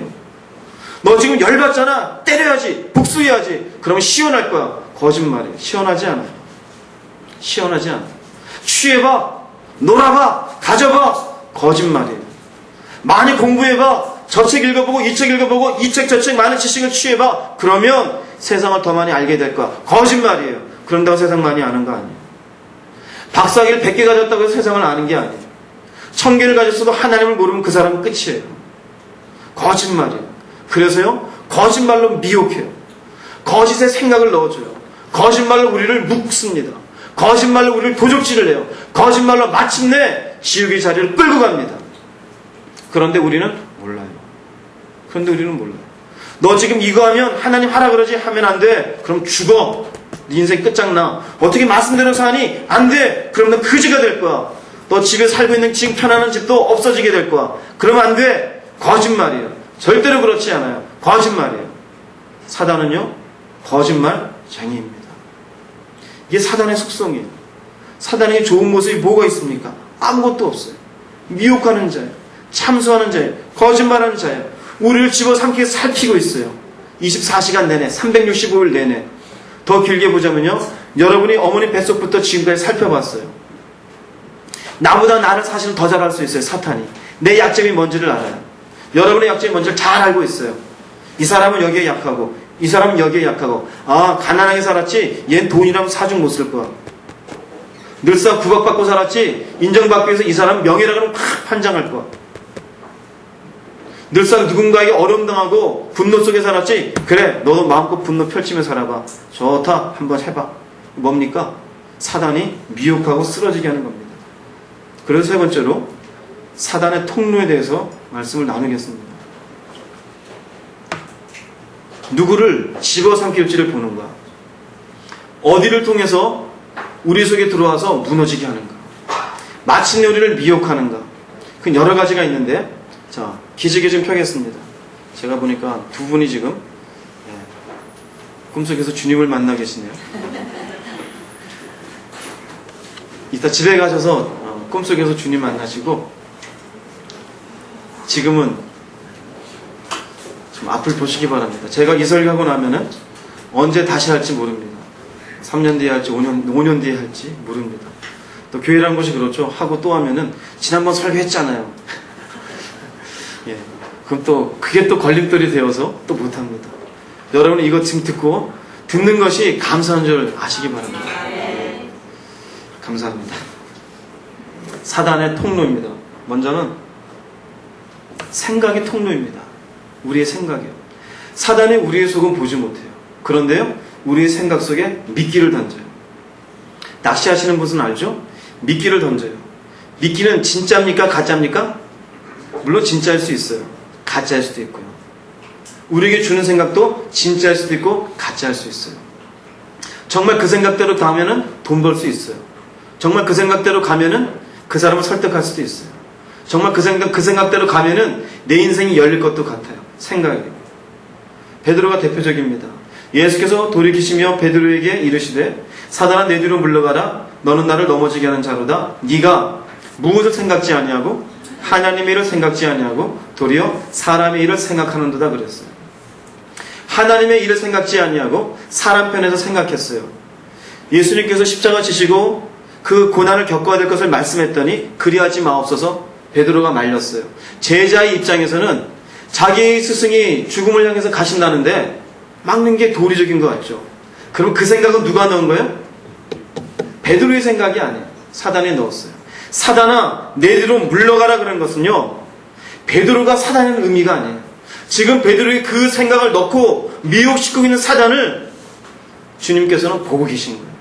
너 지금 열받잖아. 때려야지. 복수해야지. 그러면 시원할 거야. 거짓말이에요. 시원하지 않아. 시원하지 않아. 취해봐. 놀아봐. 가져봐. 거짓말이에요. 많이 공부해봐. 저 책 읽어보고 이 책 읽어보고 이 책 저 책 많은 지식을 취해봐. 그러면 세상을 더 많이 알게 될 거야. 거짓말이에요. 그런다고 세상 많이 아는 거 아니에요. 박사학위를 100개 가졌다고 해서 세상을 아는 게 아니에요. 1000개를 가졌어도 하나님을 모르면 그 사람은 끝이에요. 거짓말이에요. 그래서요, 거짓말로 미혹해요. 거짓의 생각을 넣어줘요. 거짓말로 우리를 묶습니다. 거짓말로 우리를 도적질을 해요. 거짓말로 마침내 지옥의 자리를 끌고 갑니다. 그런데 우리는 몰라요. 그런데 우리는 몰라요. 너 지금 이거 하면 하나님 하라 그러지? 하면 안 돼. 그럼 죽어. 네 인생 끝장나. 어떻게 말씀대로 사니? 안 돼. 그럼 너 그지가 될 거야. 너 집에 살고 있는 지금 편안한 집도 없어지게 될 거야. 그러면 안 돼. 거짓말이에요. 절대로 그렇지 않아요. 거짓말이에요. 사단은요, 거짓말쟁이입니다. 이게 사단의 속성이에요. 사단의 좋은 모습이 뭐가 있습니까? 아무것도 없어요. 미혹하는 자예요. 참소하는 자예요. 거짓말하는 자예요. 우리를 집어삼키게 살피고 있어요. 24시간 내내, 365일 내내. 더 길게 보자면요, 여러분이 어머니 뱃속부터 지금까지 살펴봤어요. 나보다 나를 사실은 더 잘할 수 있어요. 사탄이. 내 약점이 뭔지를 알아요. 여러분의 약점이 뭔지를 잘 알고 있어요. 이 사람은 여기에 약하고 이 사람은 여기에 약하고, 아, 가난하게 살았지 얜 돈이라면 사중 못 쓸 거야. 늘상 구박받고 살았지 인정받기 위해서 이 사람은 명예라 그러면 팍 판장할 거야. 늘상 누군가에게 어려움 당하고 분노 속에 살았지, 그래 너도 마음껏 분노 펼치며 살아봐. 좋다, 한번 해봐. 뭡니까? 사단이 미혹하고 쓰러지게 하는 겁니다. 그래서 세 번째로 사단의 통로에 대해서 말씀을 나누겠습니다. 누구를 집어삼킬지를 보는가? 어디를 통해서 우리 속에 들어와서 무너지게 하는가? 마침내 우리를 미혹하는가? 그 여러 가지가 있는데, 자, 기지개 좀 펴겠습니다. 제가 보니까 두 분이 지금 꿈속에서 주님을 만나 계시네요. 이따 집에 가셔서 꿈속에서 주님 만나시고, 지금은 좀 앞을 보시기 바랍니다. 제가 이 설교하고 나면은 언제 다시 할지 모릅니다. 3년 뒤에 할지 5년 뒤에 할지 모릅니다. 또 교회라는 것이 그렇죠. 하고 또 하면은 지난번 설교했잖아요. 예. 그럼 또 그게 또 걸림돌이 되어서 또 못합니다. 여러분은 이거 지금 듣고 듣는 것이 감사한 줄 아시기 바랍니다. 감사합니다. 사단의 통로입니다. 먼저는 생각의 통로입니다. 우리의 생각이요. 사단이 우리의 속은 보지 못해요. 그런데요, 우리의 생각 속에 미끼를 던져요. 낚시하시는 분은 알죠? 미끼를 던져요. 미끼는 진짜입니까? 가짜입니까? 물론 진짜일 수 있어요. 가짜일 수도 있고요. 우리에게 주는 생각도 진짜일 수도 있고 가짜일 수 있어요. 정말 그 생각대로 가면은 돈 벌 수 있어요. 정말 그 생각대로 가면은 그 사람을 설득할 수도 있어요. 정말 그 생각대로 가면은 내 인생이 열릴 것도 같아요. 생각이에요. 베드로가 대표적입니다. 예수께서 돌이키시며 베드로에게 이르시되, 사단아 내 뒤로 물러가라. 너는 나를 넘어지게 하는 자로다. 네가 무엇을 생각지 아니하고 하나님의 일을 생각지 아니하고 도리어 사람의 일을 생각하는도다 그랬어요. 하나님의 일을 생각지 아니하고 사람 편에서 생각했어요. 예수님께서 십자가 지시고 그 고난을 겪어야 될 것을 말씀했더니 그리하지 마옵소서 베드로가 말렸어요. 제자의 입장에서는 자기 스승이 죽음을 향해서 가신다는데 막는 게 도리적인 것 같죠. 그럼 그 생각은 누가 넣은 거예요? 베드로의 생각이 아니에요. 사단이 넣었어요. 사단아 내 뒤로 물러가라 그런 것은요, 베드로가 사단의 의미가 아니에요. 지금 베드로의 그 생각을 넣고 미혹시키고 있는 사단을 주님께서는 보고 계신 거예요.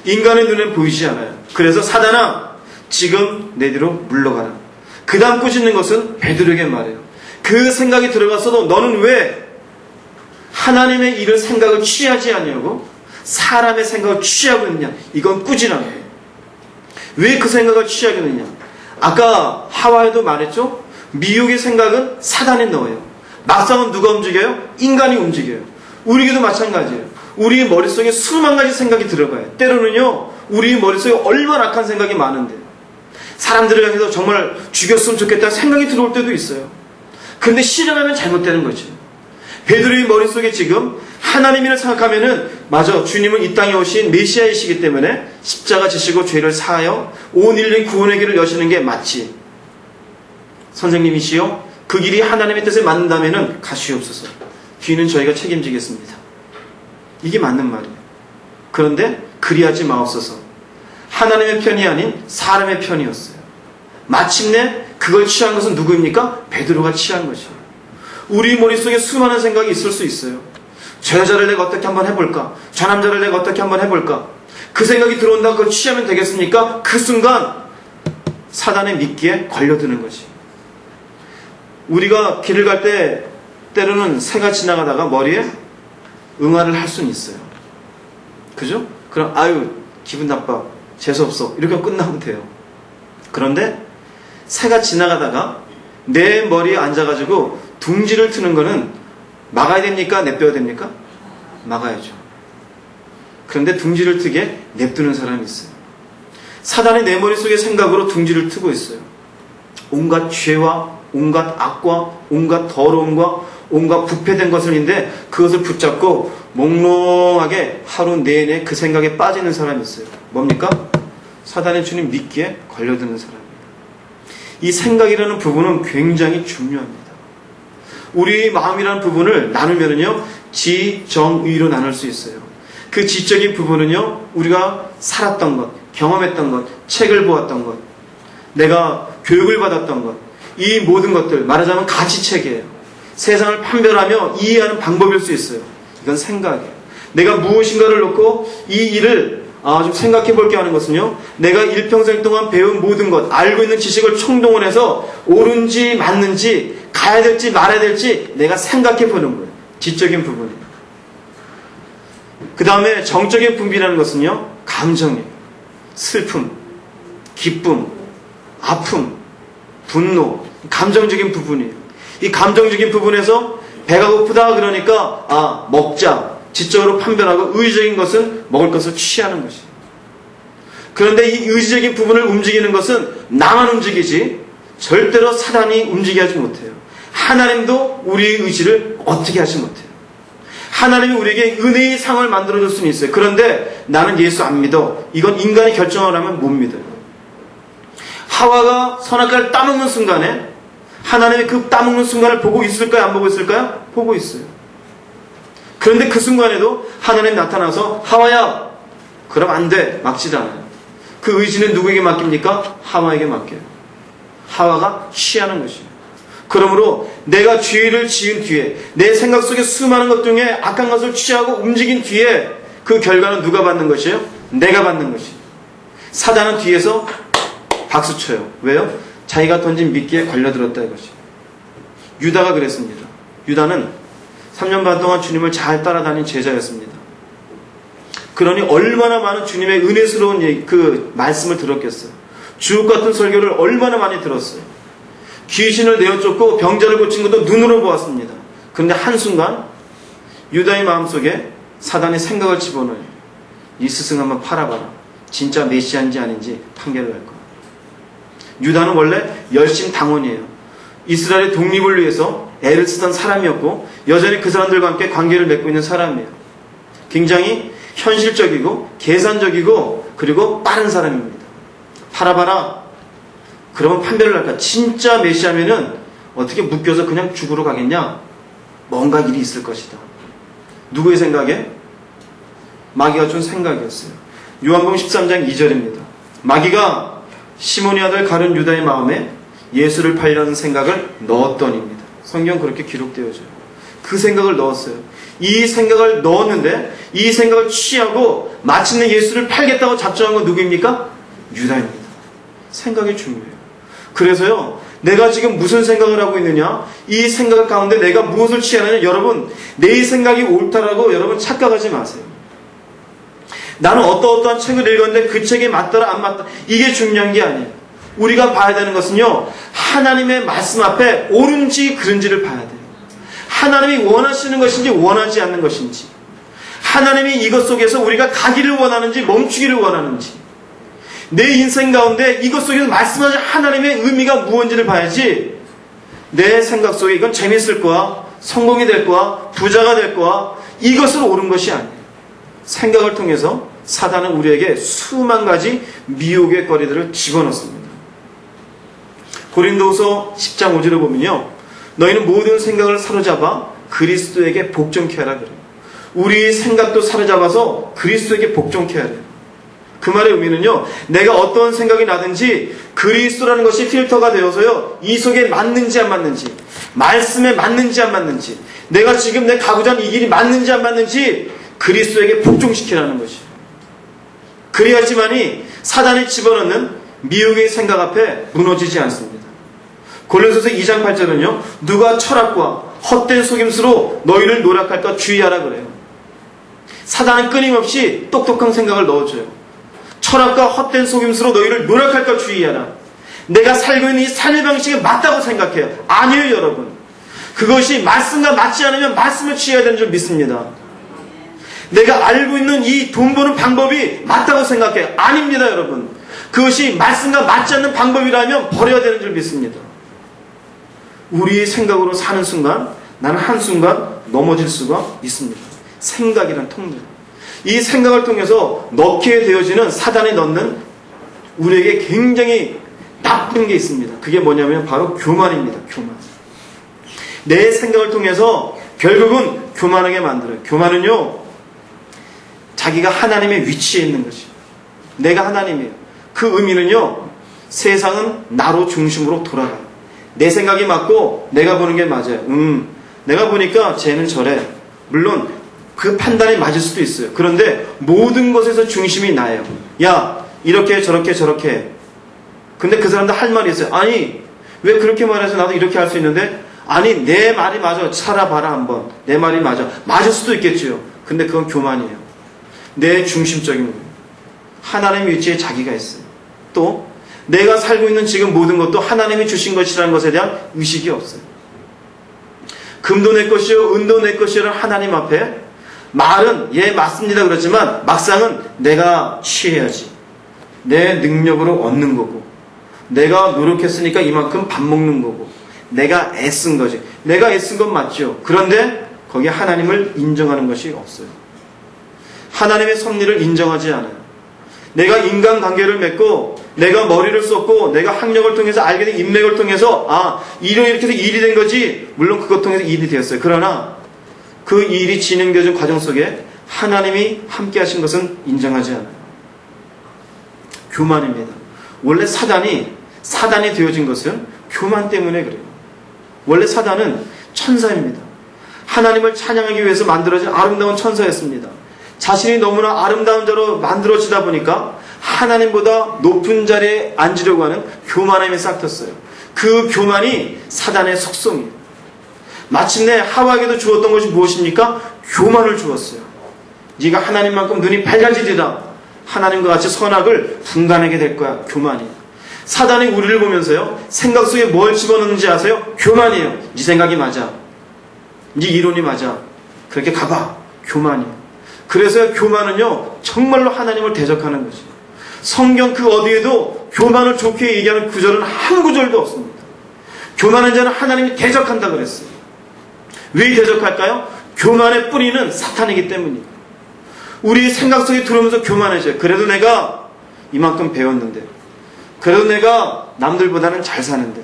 인간의 눈엔 보이지 않아요. 그래서 사단아 지금 내 뒤로 물러가라. 그 다음 꾸짖는 것은 베드로에게 말해요. 그 생각이 들어갔어도 너는 왜 하나님의 일을 생각을 취하지 않냐고 사람의 생각을 취하고 있느냐. 이건 꾸짖는 거예요. 왜 그 생각을 취하겠느냐. 아까 하와에도 말했죠. 미혹의 생각은 사단이 넣어요. 막상은 누가 움직여요? 인간이 움직여요. 우리에게도 마찬가지예요. 우리 머릿속에 수만 가지 생각이 들어가요. 때로는요 우리 머릿속에 얼마나 악한 생각이 많은데 사람들을 향해서 정말 죽였으면 좋겠다는 생각이 들어올 때도 있어요. 그런데 실행하면 잘못되는 거지. 베드로의 머릿속에 지금 하나님이라 생각하면은 맞아, 주님은 이 땅에 오신 메시아이시기 때문에 십자가 지시고 죄를 사하여 온 인류의 구원의 길을 여시는 게 맞지. 선생님이시여, 그 길이 하나님의 뜻에 맞는다면은 가시옵소서. 뒤는 저희가 책임지겠습니다. 이게 맞는 말이에요. 그런데 그리하지 마옵소서. 하나님의 편이 아닌 사람의 편이었어요. 마침내 그걸 취한 것은 누구입니까? 베드로가 취한 것이에요. 우리 머릿속에 수많은 생각이 있을 수 있어요. 저 여자를 내가 어떻게 한번 해볼까? 저 남자를 내가 어떻게 한번 해볼까? 그 생각이 들어온다고 그걸 취하면 되겠습니까? 그 순간 사단의 미끼에 걸려드는 것이. 우리가 길을 갈 때 때로는 새가 지나가다가 머리에 응아를 할 수는 있어요. 그죠? 그럼 아유 기분 나빠, 재수없어, 이렇게 끝나면 돼요. 그런데 새가 지나가다가 내 머리에 앉아가지고 둥지를 트는 거는 막아야 됩니까? 냅둬야 됩니까? 막아야죠. 그런데 둥지를 트게 냅두는 사람이 있어요. 사단이 내 머릿속에 생각으로 둥지를 트고 있어요. 온갖 죄와 온갖 악과 온갖 더러움과 온갖 부패된 것을인데 그것을 붙잡고 몽롱하게 하루 내내 그 생각에 빠지는 사람이 있어요. 뭡니까? 사단의 주님 미끼에 걸려드는 사람이에요. 이 생각이라는 부분은 굉장히 중요합니다. 우리 마음이라는 부분을 나누면은요, 지, 정, 의로 나눌 수 있어요. 그 지적인 부분은요, 우리가 살았던 것, 경험했던 것, 책을 보았던 것, 내가 교육을 받았던 것, 이 모든 것들, 말하자면 가치체계예요. 세상을 판별하며 이해하는 방법일 수 있어요. 이건 생각이에요. 내가 무엇인가를 놓고 이 일을 좀 생각해 볼게 하는 것은요, 내가 일평생 동안 배운 모든 것, 알고 있는 지식을 총동원해서 옳은지 맞는지 가야 될지 말아야 될지 내가 생각해 보는 거예요. 지적인 부분이에요. 그 다음에 정적인 분비라는 것은요, 감정이에요. 슬픔, 기쁨, 아픔, 분노, 감정적인 부분이에요. 이 감정적인 부분에서 배가 고프다 그러니까 먹자, 지적으로 판별하고, 의지적인 것은 먹을 것을 취하는 것이에요. 그런데 이 의지적인 부분을 움직이는 것은 나만 움직이지 절대로 사단이 움직이게 하지 못해요. 하나님도 우리의 의지를 어떻게 하지 못해요. 하나님이 우리에게 은혜의 상을 만들어줄 수는 있어요. 그런데 나는 예수 안 믿어, 이건 인간이 결정을 하면 못 믿어요. 하와가 선악과를 따먹는 순간에 하나님이 그 따먹는 순간을 보고 있을까요? 안 보고 있을까요? 보고 있어요. 그런데 그 순간에도 하나님이 나타나서 하와야, 그럼 안 돼, 막지도 않아요. 그 의지는 누구에게 맡깁니까? 하와에게 맡겨요. 하와가 취하는 것이에요. 그러므로 내가 죄를 지은 뒤에, 내 생각 속에 수많은 것 중에 악한 것을 취하고 움직인 뒤에 그 결과는 누가 받는 것이에요? 내가 받는 것이에요. 사단은 뒤에서 박수 쳐요. 왜요? 자기가 던진 미끼에 걸려들었다 이것이. 유다가 그랬습니다. 유다는 3년 반 동안 주님을 잘 따라다닌 제자였습니다. 그러니 얼마나 많은 주님의 은혜스러운 그 말씀을 들었겠어요. 주옥 같은 설교를 얼마나 많이 들었어요. 귀신을 내어쫓고 병자를 고친 것도 눈으로 보았습니다. 그런데 한순간 유다의 마음속에 사단의 생각을 집어넣어요. 이 스승 한번 팔아봐라. 진짜 메시아인지 아닌지 판결을 할 거야. 유다는 원래 열심 당원이에요. 이스라엘의 독립을 위해서 애를 쓰던 사람이었고 여전히 그 사람들과 함께 관계를 맺고 있는 사람이에요. 굉장히 현실적이고 계산적이고 그리고 빠른 사람입니다. 팔아봐라. 그러면 판별을 할까? 진짜 메시아면은 어떻게 묶여서 그냥 죽으러 가겠냐? 뭔가 일이 있을 것이다. 누구의 생각에? 마귀가 준 생각이었어요. 요한복음 13장 2절입니다. 마귀가 시몬의 아들 가룟 유다의 마음에 예수를 팔려는 생각을 넣었더니입니다. 성경 그렇게 기록되어져요. 그 생각을 넣었어요. 이 생각을 넣었는데 이 생각을 취하고 마침내 예수를 팔겠다고 작정한 건 누구입니까? 유다입니다. 생각이 중요해요. 그래서요, 내가 지금 무슨 생각을 하고 있느냐, 이 생각 가운데 내가 무엇을 취하느냐, 여러분 내 생각이 옳다라고 여러분 착각하지 마세요. 나는 어떠한 책을 읽었는데 그 책에 맞더라 안 맞더라, 이게 중요한 게 아니에요. 우리가 봐야 되는 것은요, 하나님의 말씀 앞에 옳은지 그른지를 봐야 돼요. 하나님이 원하시는 것인지 원하지 않는 것인지, 하나님이 이것 속에서 우리가 가기를 원하는지 멈추기를 원하는지, 내 인생 가운데 이것 속에서 말씀하신 하나님의 의미가 무엇인지를 봐야지, 내 생각 속에 이건 재밌을 거야, 성공이 될 거야, 부자가 될 거야, 이것으로 옳은 것이 아니에요. 생각을 통해서 사단은 우리에게 수만 가지 미혹의 거리들을 집어넣습니다. 고린도후서 10장 5절을 보면요, 너희는 모든 생각을 사로잡아 그리스도에게 복종케 하라 그래요. 우리의 생각도 사로잡아서 그리스도에게 복종케 하래요. 그 말의 의미는요, 내가 어떤 생각이 나든지 그리스도라는 것이 필터가 되어서요, 이 속에 맞는지 안 맞는지, 말씀에 맞는지 안 맞는지, 내가 지금 내 가고자 하는 이 길이 맞는지 안 맞는지 그리스도에게 복종시키라는 것이에요. 그래야지만이 사단이 집어넣는 미혹의 생각 앞에 무너지지 않습니다. 고린도서 2장 8절은요, 누가 철학과 헛된 속임수로 너희를 노력할까 주의하라 그래요. 사단은 끊임없이 똑똑한 생각을 넣어줘요. 철학과 헛된 속임수로 너희를 노력할까 주의하라. 내가 살고 있는 이 삶의 방식이 맞다고 생각해요. 아니에요, 여러분. 그것이 말씀과 맞지 않으면 말씀을 취해야 되는 줄 믿습니다. 내가 알고 있는 이 돈 버는 방법이 맞다고 생각해요. 아닙니다, 여러분. 그것이 말씀과 맞지 않는 방법이라면 버려야 되는 줄 믿습니다. 우리의 생각으로 사는 순간 나는 한순간 넘어질 수가 있습니다. 생각이란 통로. 이 생각을 통해서 넣게 되어지는 사단이 넣는 우리에게 굉장히 나쁜 게 있습니다. 그게 뭐냐면 바로 교만입니다. 교만. 내 생각을 통해서 결국은 교만하게 만들어요. 교만은요, 자기가 하나님의 위치에 있는 것이에요. 내가 하나님이에요. 그 의미는요, 세상은 나로 중심으로 돌아가요. 내 생각이 맞고 내가 보는 게 맞아요. 내가 보니까 쟤는 저래. 물론 그 판단이 맞을 수도 있어요. 그런데 모든 것에서 중심이 나예요. 야, 이렇게 저렇게 저렇게. 근데 그 사람도 할 말이 있어요. 아니, 왜 그렇게 말해서 나도 이렇게 할 수 있는데? 아니, 내 말이 맞아. 살아봐라 한번. 내 말이 맞아. 맞을 수도 있겠죠. 근데 그건 교만이에요. 내 중심적인 거예요. 하나님의 위치에 자기가 있어요. 또 내가 살고 있는 지금 모든 것도 하나님이 주신 것이라는 것에 대한 의식이 없어요. 금도 내 것이요 은도 내 것이라는 하나님 앞에 말은 예 맞습니다 그렇지만 막상은 내가 취해야지. 내 능력으로 얻는 거고, 내가 노력했으니까 이만큼 밥 먹는 거고, 내가 애쓴 거지. 내가 애쓴 건 맞죠. 그런데 거기에 하나님을 인정하는 것이 없어요. 하나님의 섭리를 인정하지 않아요. 내가 인간관계를 맺고 내가 머리를 썼고 내가 학력을 통해서 알게 된 인맥을 통해서 이렇게 해서 일이 된 거지. 물론 그것 통해서 일이 되었어요. 그러나 그 일이 진행되어진 과정 속에 하나님이 함께 하신 것은 인정하지 않아요. 교만입니다. 원래 사단이 되어진 것은 교만 때문에 그래요. 원래 사단은 천사입니다. 하나님을 찬양하기 위해서 만들어진 아름다운 천사였습니다. 자신이 너무나 아름다운 자로 만들어지다 보니까 하나님보다 높은 자리에 앉으려고 하는 교만함이 싹텄어요. 그 교만이 사단의 속성이에요. 마침내 하와에게도 주었던 것이 무엇입니까? 교만을 주었어요. 네가 하나님만큼 눈이 밝아지리라. 하나님과 같이 선악을 분간하게 될 거야. 교만이에요. 사단이 우리를 보면서요, 생각 속에 뭘 집어넣는지 아세요? 교만이에요. 네 생각이 맞아. 네 이론이 맞아. 그렇게 가봐. 교만이에요. 그래서 교만은요, 정말로 하나님을 대적하는 거죠. 성경 그 어디에도 교만을 좋게 얘기하는 구절은 한 구절도 없습니다. 교만한 자는 하나님이 대적한다 그랬어요. 왜 대적할까요? 교만의 뿌리는 사탄이기 때문이에요. 우리 생각 속에 들어오면서 교만해져요. 그래도 내가 이만큼 배웠는데, 그래도 내가 남들보다는 잘 사는데,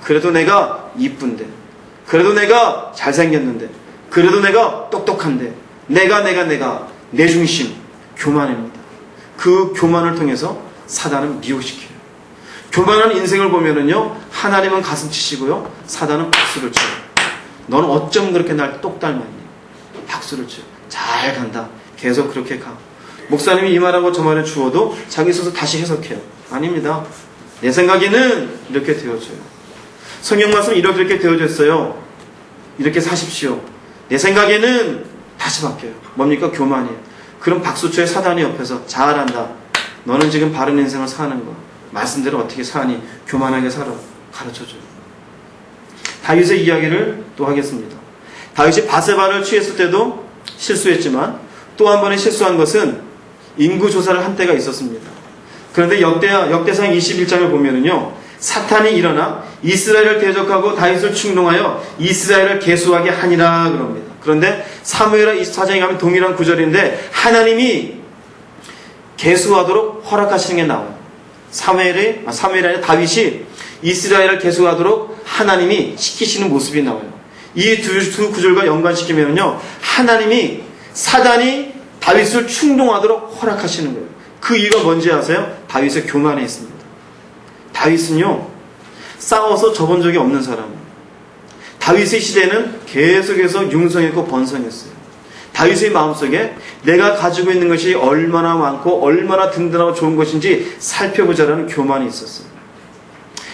그래도 내가 이쁜데, 그래도 내가 잘생겼는데, 그래도 내가 똑똑한데, 내가 내 중심, 교만입니다. 그 교만을 통해서 사단은 미혹시켜요. 교만한 인생을 보면은요, 하나님은 가슴 치시고요, 사단은 박수를 쳐요. 너는 어쩜 그렇게 날 똑 닮았니? 박수를 쳐요. 잘 간다. 계속 그렇게 가. 목사님이 이 말하고 저 말을 주어도 자기 스스로 다시 해석해요. 아닙니다. 내 생각에는 이렇게 되어져요. 성경 말씀 이렇게 되어졌어요. 이렇게 사십시오. 내 생각에는 다시 바뀌어요. 뭡니까? 교만이에요. 그럼 박수초의 사단이 옆에서 잘한다. 너는 지금 바른 인생을 사는 거. 말씀대로 어떻게 사니? 교만하게 살아. 가르쳐줘요. 다윗의 이야기를 또 하겠습니다. 다윗이 바세바를 취했을 때도 실수했지만 또 한 번에 실수한 것은 인구 조사를 한 때가 있었습니다. 그런데 역대상 21장을 보면은요, 사탄이 일어나 이스라엘을 대적하고 다윗을 충동하여 이스라엘을 계수하게 하니라 그럽니다. 그런데 사무엘하 24장에 가면 동일한 구절인데 하나님이 계수하도록 허락하시는 게 나와요. 사무엘이 아니라 다윗이 이스라엘을 계수하도록 하나님이 시키시는 모습이 나와요. 이 두 구절과 연관시키면요, 하나님이 사단이 다윗을 충동하도록 허락하시는 거예요. 그 이유가 뭔지 아세요? 다윗의 교만에 있습니다. 다윗은요, 싸워서 져본 적이 없는 사람이에요. 다윗의 시대는 계속해서 융성했고 번성했어요. 다윗의 마음속에 내가 가지고 있는 것이 얼마나 많고 얼마나 든든하고 좋은 것인지 살펴보자라는 교만이 있었어요.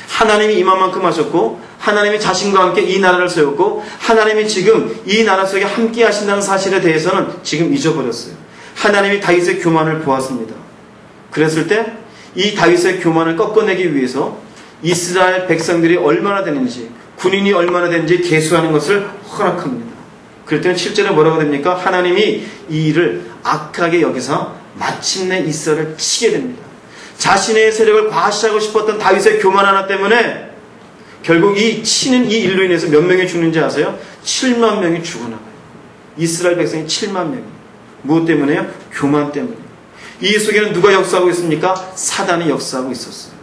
하나님이 이만큼 하셨고 하나님이 자신과 함께 이 나라를 세웠고 하나님이 지금 이 나라 속에 함께 하신다는 사실에 대해서는 지금 잊어버렸어요. 하나님이 다윗의 교만을 보았습니다. 그랬을 때 이 다윗의 교만을 꺾어내기 위해서 이스라엘 백성들이 얼마나 되는지, 군인이 얼마나 되는지 계수하는 것을 허락합니다. 그랬더니 실제로 뭐라고 됩니까? 하나님이 이 일을 악하게 여기서 마침내 이스라엘을 치게 됩니다. 자신의 세력을 과시하고 싶었던 다윗의 교만 하나 때문에 결국 이 치는 이 일로 인해서 몇 명이 죽는지 아세요? 7만 명이 죽어나가요. 이스라엘 백성이 7만 명이. 무엇 때문에요? 교만 때문에. 이 속에는 누가 역사하고 있습니까? 사단이 역사하고 있었어요.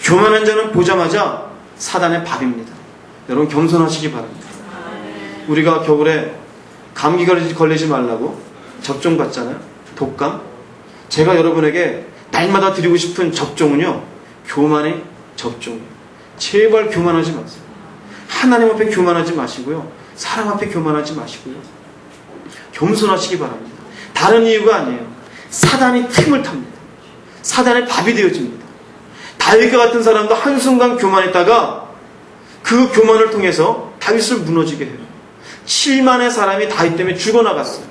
교만한 자는 보자마자 사단의 밥입니다. 여러분 겸손하시기 바랍니다. 우리가 겨울에 감기 걸리지 말라고 접종 받잖아요. 독감. 제가 여러분에게 날마다 드리고 싶은 접종은요, 교만의 접종이에요. 제발 교만하지 마세요. 하나님 앞에 교만하지 마시고요, 사람 앞에 교만하지 마시고요, 겸손하시기 바랍니다. 다른 이유가 아니에요. 사단이 틈을 탑니다. 사단의 밥이 되어집니다. 다윗과 같은 사람도 한순간 교만했다가 그 교만을 통해서 다윗을 무너지게 해요. 7만의 사람이 다윗 때문에 죽어나갔어요.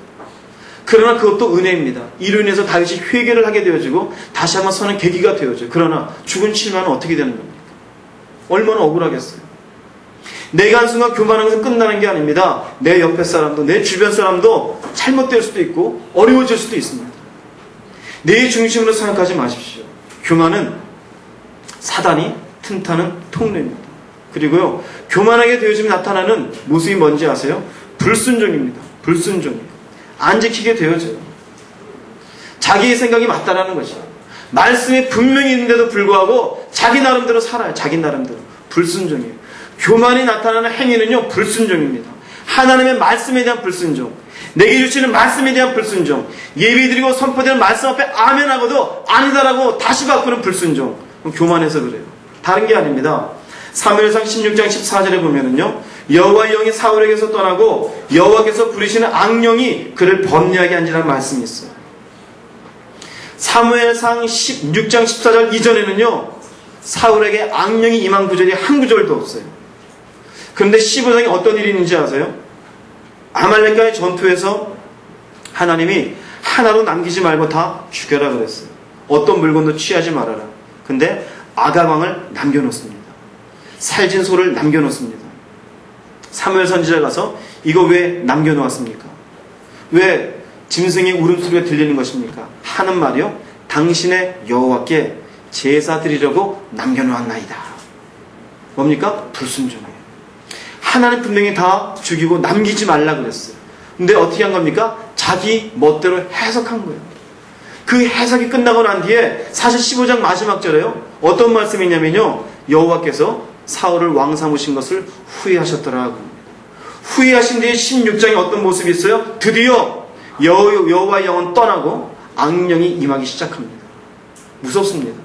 그러나 그것도 은혜입니다. 이로 인해서 다윗이 회개를 하게 되어지고 다시 한번 서는 계기가 되어져요. 그러나 죽은 7만은 어떻게 되는 겁니까? 얼마나 억울하겠어요. 내가 한순간 교만한 것은 끝나는 게 아닙니다. 내 옆에 사람도, 내 주변 사람도 잘못될 수도 있고 어려워질 수도 있습니다. 내 중심으로 생각하지 마십시오. 교만은 사단이 틈타는 통로입니다. 그리고요, 교만하게 되어지면 나타나는 모습이 뭔지 아세요? 불순종입니다. 불순종이에요. 안 지키게 되어져요. 자기의 생각이 맞다라는 것이죠. 말씀이 분명히 있는데도 불구하고 자기 나름대로 살아요. 자기 나름대로. 불순종이에요. 교만이 나타나는 행위는요, 불순종입니다. 하나님의 말씀에 대한 불순종, 내게 주시는 말씀에 대한 불순종, 예배드리고 선포되는 말씀 앞에 아멘하고도 아니다라고 다시 바꾸는 불순종. 교만해서 그래요. 다른 게 아닙니다. 사무엘상 16장 14절에 보면은요, 여호와의 영이 사울에게서 떠나고 여호와께서 부리시는 악령이 그를 범죄하게 한지라는 말씀이 있어요. 사무엘상 16장 14절 이전에는요, 사울에게 악령이 임한 구절이 한 구절도 없어요. 그런데 15장에 어떤 일이 있는지 아세요? 아말렉과의 전투에서 하나님이 하나로 남기지 말고 다 죽여라 그랬어요. 어떤 물건도 취하지 말아라. 근데 아가방을 남겨놓습니다. 살진 소를 남겨놓습니다. 사무엘 선지자 가서 이거 왜 남겨놓았습니까? 왜 짐승의 울음소리가 들리는 것입니까? 하는 말이요, 당신의 여호와께 제사 드리려고 남겨놓았나이다. 뭡니까? 불순종이에요. 하나님 분명히 다 죽이고 남기지 말라 그랬어요. 근데 어떻게 한 겁니까? 자기 멋대로 해석한 거예요. 그 해석이 끝나고 난 뒤에 사실 15장 마지막 절에요, 어떤 말씀이 있냐면요, 여호와께서 사울을 왕 삼으신 것을 후회하셨더라고. 후회하신 뒤에 16장에 어떤 모습이 있어요? 드디어 여호와의 영은 떠나고 악령이 임하기 시작합니다. 무섭습니다.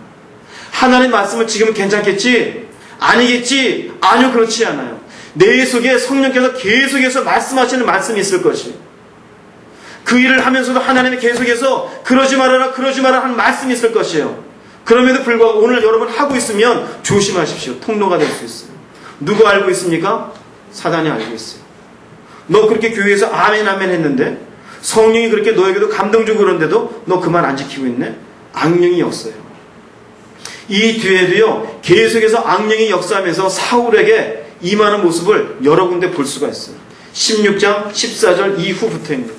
하나님 말씀은 지금은 괜찮겠지? 아니겠지? 아니요, 그렇지 않아요. 내 속에 성령께서 계속해서 말씀하시는 말씀이 있을 것이에요. 그 일을 하면서도 하나님이 계속해서 그러지 말아라 그러지 마라 하는 말씀이 있을 것이에요. 그럼에도 불구하고 오늘 여러분 하고 있으면 조심하십시오. 통로가 될 수 있어요. 누가 알고 있습니까? 사단이 알고 있어요. 너 그렇게 교회에서 아멘 아멘 했는데, 성령이 그렇게 너에게도 감동 주고 그런데도 너 그 말 안 지키고 있네? 악령이 역사해요. 이 뒤에도요, 계속해서 악령이 역사하면서 사울에게 임하는 모습을 여러 군데 볼 수가 있어요. 16장 14절 이후부터입니다.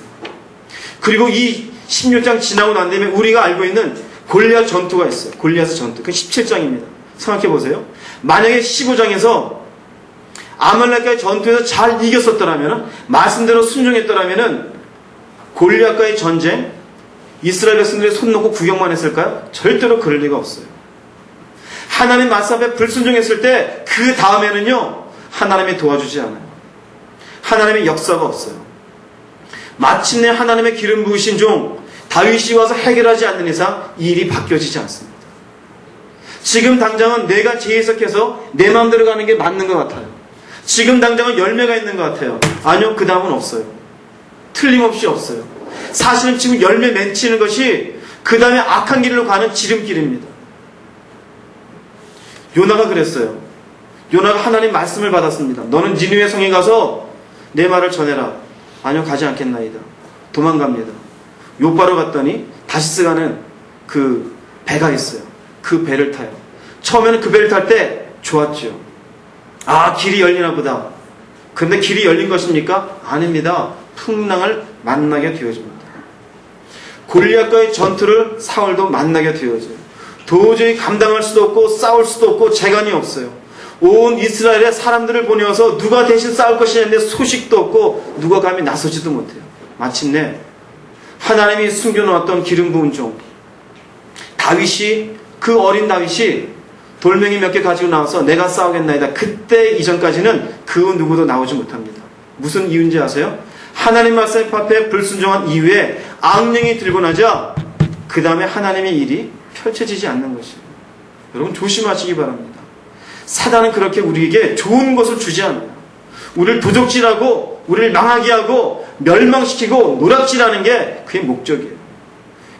그리고 이 16장 지나고 난 다음에 우리가 알고 있는 골리앗 전투가 있어요. 골리앗의 전투. 그 17장입니다. 생각해 보세요. 만약에 15장에서 아말렉과의 전투에서 잘 이겼었더라면, 말씀대로 순종했더라면 골리앗과의 전쟁, 이스라엘 백성들이 손 놓고 구경만 했을까요? 절대로 그럴 리가 없어요. 하나님 말씀 앞에 불순종했을 때 그 다음에는요, 하나님이 도와주지 않아요. 하나님의 역사가 없어요. 마침내 하나님의 기름 부으신 종 다윗이 와서 해결하지 않는 이상 이 일이 바뀌어지지 않습니다. 지금 당장은 내가 재해석해서 내 마음대로 가는 게 맞는 것 같아요. 지금 당장은 열매가 있는 것 같아요. 아니요, 그 다음은 없어요. 틀림없이 없어요. 사실은 지금 열매 맺히는 것이 그 다음에 악한 길로 가는 지름길입니다. 요나가 그랬어요. 요나가 하나님 말씀을 받았습니다. 너는 니느웨 성에 가서 내 말을 전해라. 아니요, 가지 않겠나이다. 도망갑니다. 요바로 갔더니 다시스 가는 그 배가 있어요. 그 배를 타요. 처음에는 그 배를 탈 때 좋았죠. 아, 길이 열리나 보다. 그런데 길이 열린 것입니까? 아닙니다. 풍랑을 만나게 되어집니다. 골리앗과의 전투를 사울도 만나게 되어져요. 도저히 감당할 수도 없고 싸울 수도 없고 재간이 없어요. 온 이스라엘의 사람들을 보내어서 누가 대신 싸울 것이냐는데 소식도 없고 누가 감히 나서지도 못해요. 마침내 하나님이 숨겨놓았던 기름 부은 종 다윗이, 그 어린 다윗이 돌멩이 몇 개 가지고 나와서 내가 싸우겠나이다. 그때 이전까지는 그 누구도 나오지 못합니다. 무슨 이유인지 아세요? 하나님 말씀 앞에 불순종한 이후에 악령이 들고 나자 그 다음에 하나님의 일이 펼쳐지지 않는 것이에요. 여러분 조심하시기 바랍니다. 사단은 그렇게 우리에게 좋은 것을 주지 않아요. 우리를 도적질하고 우리를 망하게 하고 멸망시키고 노략질하는 게 그게 목적이에요.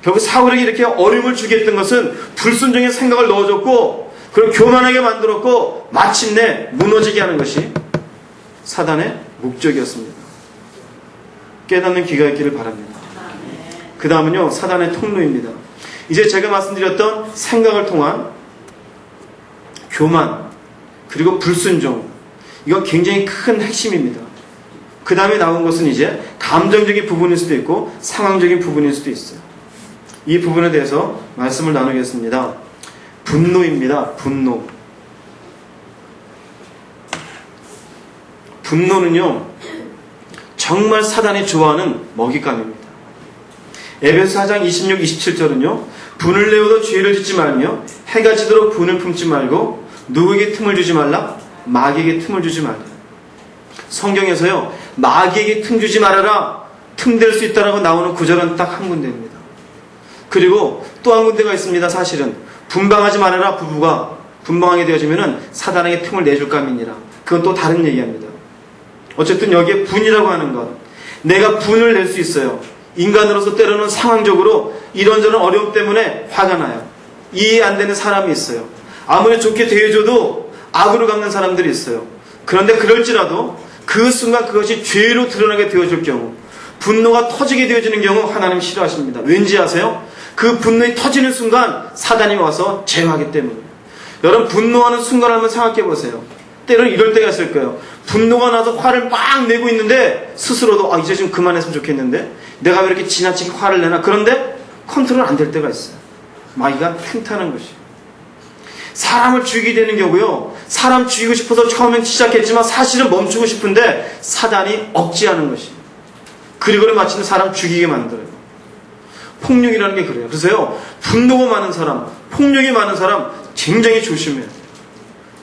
결국 사울에게 이렇게 어려움을 주게 했던 것은 불순종의 생각을 넣어줬고 그리고 교만하게 만들었고 마침내 무너지게 하는 것이 사단의 목적이었습니다. 깨닫는 귀가 있기를 바랍니다. 그 다음은요, 사단의 통로입니다. 이제 제가 말씀드렸던 생각을 통한 교만 그리고 불순종, 이건 굉장히 큰 핵심입니다. 그 다음에 나온 것은 이제 감정적인 부분일 수도 있고 상황적인 부분일 수도 있어요. 이 부분에 대해서 말씀을 나누겠습니다. 분노입니다. 분노. 분노는요, 정말 사단이 좋아하는 먹잇감입니다. 에베소 4장 26, 27절은요, 분을 내어도 죄를 짓지 말며 해가 지도록 분을 품지 말고 누구에게 틈을 주지 말라? 마귀에게 틈을 주지 말라. 성경에서요, 마귀에게 틈 주지 말아라, 틈 될 수 있다라고 나오는 구절은 딱 한 군데입니다. 그리고 또 한 군데가 있습니다. 사실은 분방하지 말아라. 부부가 분방하게 되어지면은 사단에게 틈을 내줄 감이니라. 그건 또 다른 얘기합니다. 어쨌든 여기에 분이라고 하는 것, 내가 분을 낼 수 있어요. 인간으로서 때로는 상황적으로 이런저런 어려움 때문에 화가 나요. 이해 안 되는 사람이 있어요. 아무리 좋게 대해줘도 악으로 갚는 사람들이 있어요. 그런데 그럴지라도 그 순간 그것이 죄로 드러나게 되어질 경우, 분노가 터지게 되어지는 경우 하나님 싫어하십니다. 왠지 아세요? 그 분노가 터지는 순간 사단이 와서 제어하기 때문에. 여러분, 분노하는 순간을 한번 생각해 보세요. 때로는 이럴 때가 있을 거예요. 분노가 나서 화를 막 내고 있는데 스스로도 이제 좀 그만했으면 좋겠는데 내가 왜 이렇게 지나치게 화를 내나. 그런데 컨트롤 안 될 때가 있어요. 마귀가 틈타는 것이에요. 사람을 죽이게 되는 경우요, 사람 죽이고 싶어서 처음엔 시작했지만 사실은 멈추고 싶은데 사단이 억제하는 것이에요. 그리고는 마침내 사람 죽이게 만들어요. 폭력이라는 게 그래요. 그래서요, 분노가 많은 사람, 폭력이 많은 사람 굉장히 조심해야 돼요.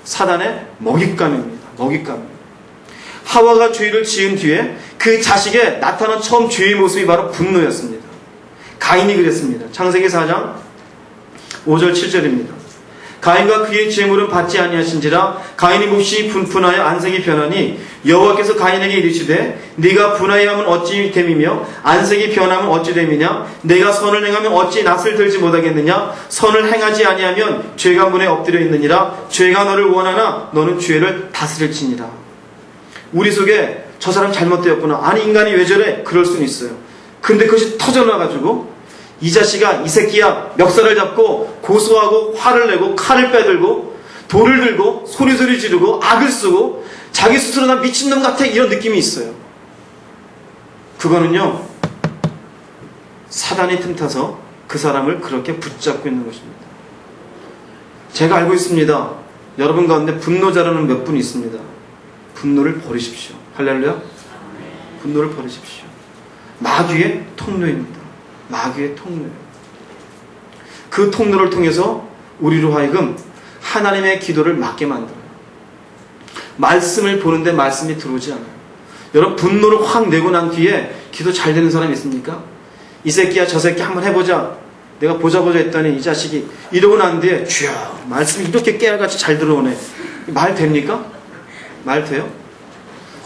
사단의 먹잇감입니다. 먹잇감. 하와가 죄를 지은 뒤에 그 자식에 나타난 처음 죄의 모습이 바로 분노였습니다. 가인이 그랬습니다. 창세기 4장 5절 7절입니다. 가인과 그의 재물은 받지 아니하신지라 가인이 몹시 분분하여 안색이 변하니 여호와께서 가인에게 이르시되 네가 분하여하면 어찌 됨이며 안색이 변하면 어찌 됨이냐. 내가 선을 행하면 어찌 낯을 들지 못하겠느냐. 선을 행하지 아니하면 죄가 문에 엎드려 있느니라. 죄가 너를 원하나 너는 죄를 다스릴지니라. 우리 속에 저 사람 잘못되었구나, 아니 인간이 왜 저래, 그럴 수는 있어요. 근데 그것이 터져나가지고 이 자식아, 이 새끼야, 멱살을 잡고 고소하고 화를 내고 칼을 빼들고 돌을 들고 소리 지르고 악을 쓰고 자기 스스로 나 미친놈 같아, 이런 느낌이 있어요. 그거는요, 사단이 틈타서 그 사람을 그렇게 붙잡고 있는 것입니다. 제가 알고 있습니다. 여러분 가운데 분노자라는 몇 분 있습니다. 분노를 버리십시오. 할렐루야. 분노를 버리십시오. 마귀의 통로입니다. 마귀의 통로예요. 그 통로를 통해서 우리로 하여금 하나님의 기도를 막게 만들어요. 말씀을 보는데 말씀이 들어오지 않아요. 여러분, 분노를 확 내고 난 뒤에 기도 잘 되는 사람 있습니까? 이 새끼야 저 새끼 한번 해보자. 내가 보자 했더니 이 자식이 이러고 난 뒤에 주여 말씀이 이렇게 깨알같이 잘 들어오네. 말 됩니까? 말 돼요?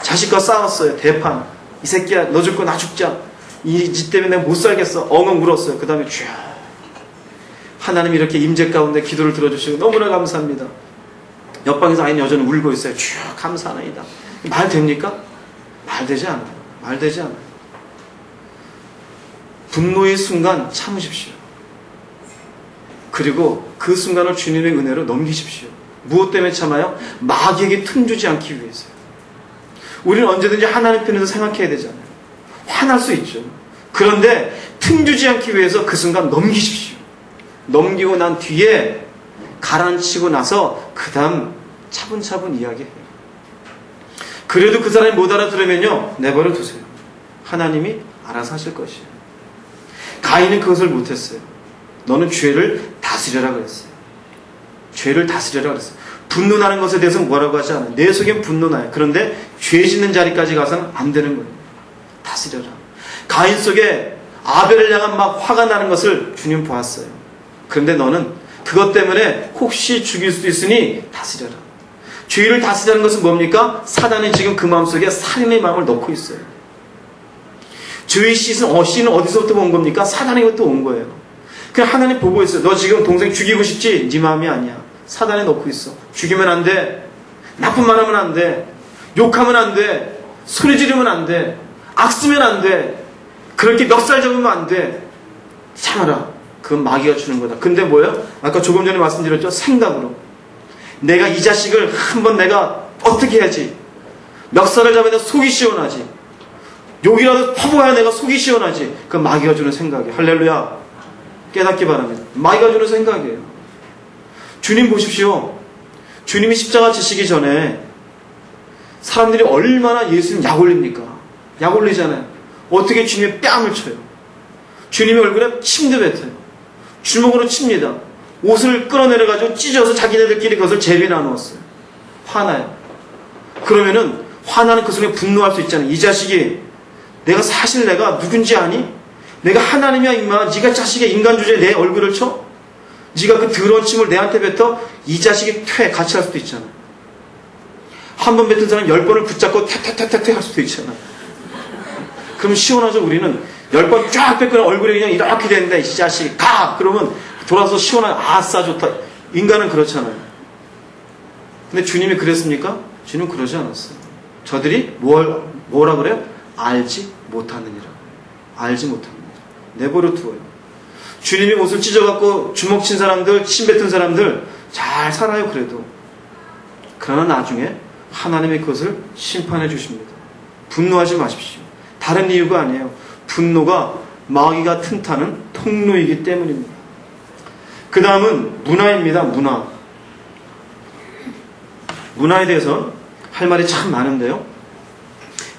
자식과 싸웠어요. 대판. 이 새끼야 너 죽고 나 죽자. 이 짓 때문에 내가 못 살겠어. 엉엉 울었어요. 그 다음에 주여 하나님 이렇게 임재 가운데 기도를 들어주시고 너무나 감사합니다. 옆방에서 아이는 여전히 울고 있어요. 주여 감사하나이다. 말 됩니까? 말 되지 않아요. 말 되지 않아요. 분노의 순간 참으십시오. 그리고 그 순간을 주님의 은혜로 넘기십시오. 무엇 때문에 참아요? 마귀에게 틈주지 않기 위해서요. 우리는 언제든지 하나님 편에서 생각해야 되잖아요. 화날 수 있죠. 그런데 틈주지 않기 위해서 그 순간 넘기십시오. 넘기고 난 뒤에 가라앉히고 나서 그 다음 차분차분 이야기해요. 그래도 그 사람이 못 알아들으면요, 내버려 두세요. 하나님이 알아서 하실 것이에요. 가인은 그것을 못했어요. 너는 죄를 다스려라 그랬어요. 죄를 다스려라 그랬어요. 분노나는 것에 대해서 뭐라고 하지 않아요. 내 속엔 분노나요. 그런데 죄 짓는 자리까지 가서는 안 되는 거예요. 다스려라. 가인 속에 아벨을 향한 막 화가 나는 것을 주님 보았어요. 그런데 너는 그것 때문에 혹시 죽일 수도 있으니 다스려라. 죄를 다스리는 것은 뭡니까? 사단이 지금 그 마음속에 살인의 마음을 넣고 있어요. 죄의 씨는 어디서부터 온 겁니까? 사단에부터 온 거예요. 그냥 하나님 보고 있어요. 너 지금 동생 죽이고 싶지? 네 마음이 아니야. 사단에 넣고 있어. 죽이면 안 돼. 나쁜 말 하면 안 돼. 욕하면 안 돼. 소리 지르면 안 돼. 악쓰면 안 돼. 그렇게 멱살 잡으면 안 돼. 참아라. 그건 마귀가 주는 거다. 근데 뭐예요? 아까 조금 전에 말씀드렸죠? 생각으로. 내가 이 자식을 한번 내가 어떻게 해야지? 멱살을 잡아야 내가 속이 시원하지. 욕이라도 퍼부어야 내가 속이 시원하지. 그건 마귀가 주는 생각이에요. 할렐루야. 깨닫기 바랍니다. 마귀가 주는 생각이에요. 주님 보십시오. 주님이 십자가 지시기 전에 사람들이 얼마나 예수님 약 올립니까? 약 올리잖아요. 어떻게 주님의 뺨을 쳐요. 주님의 얼굴에 침도 뱉어요. 주먹으로 칩니다. 옷을 끌어내려가지고 찢어서 자기네들끼리 그것을 제비 나누었어요. 화나요. 그러면은 화나는 그 순간에 분노할 수 있잖아요. 이 자식이 내가 사실 내가 누군지 아니? 내가 하나님이야 임마. 네가 자식의 인간 주제에 내 얼굴을 쳐? 네가 그 더러운 침을 내한테 뱉어? 이 자식이 같이 할 수도 있잖아. 한 번 뱉은 사람 10번을 붙잡고 탁탁탁탁 할 수도 있잖아. 그럼 시원하죠. 우리는 10번 쫙 뱉고는 얼굴이 그냥 이렇게 되는데 이 자식이 가! 그러면 돌아서 시원하게 아싸 좋다. 인간은 그렇잖아요. 근데 주님이 그랬습니까? 주님은 그러지 않았어요. 저들이 뭐라 그래요? 알지 못하느니라. 알지 못합니다. 내버려 두어요. 주님이 옷을 찢어갖고 주먹 친 사람들, 침 뱉은 사람들 잘 살아요. 그래도. 그러나 나중에 하나님이 그것을 심판해 주십니다. 분노하지 마십시오. 다른 이유가 아니에요. 분노가 마귀가 틈타는 통로이기 때문입니다. 그 다음은 문화입니다. 문화. 문화에 대해서 할 말이 참 많은데요.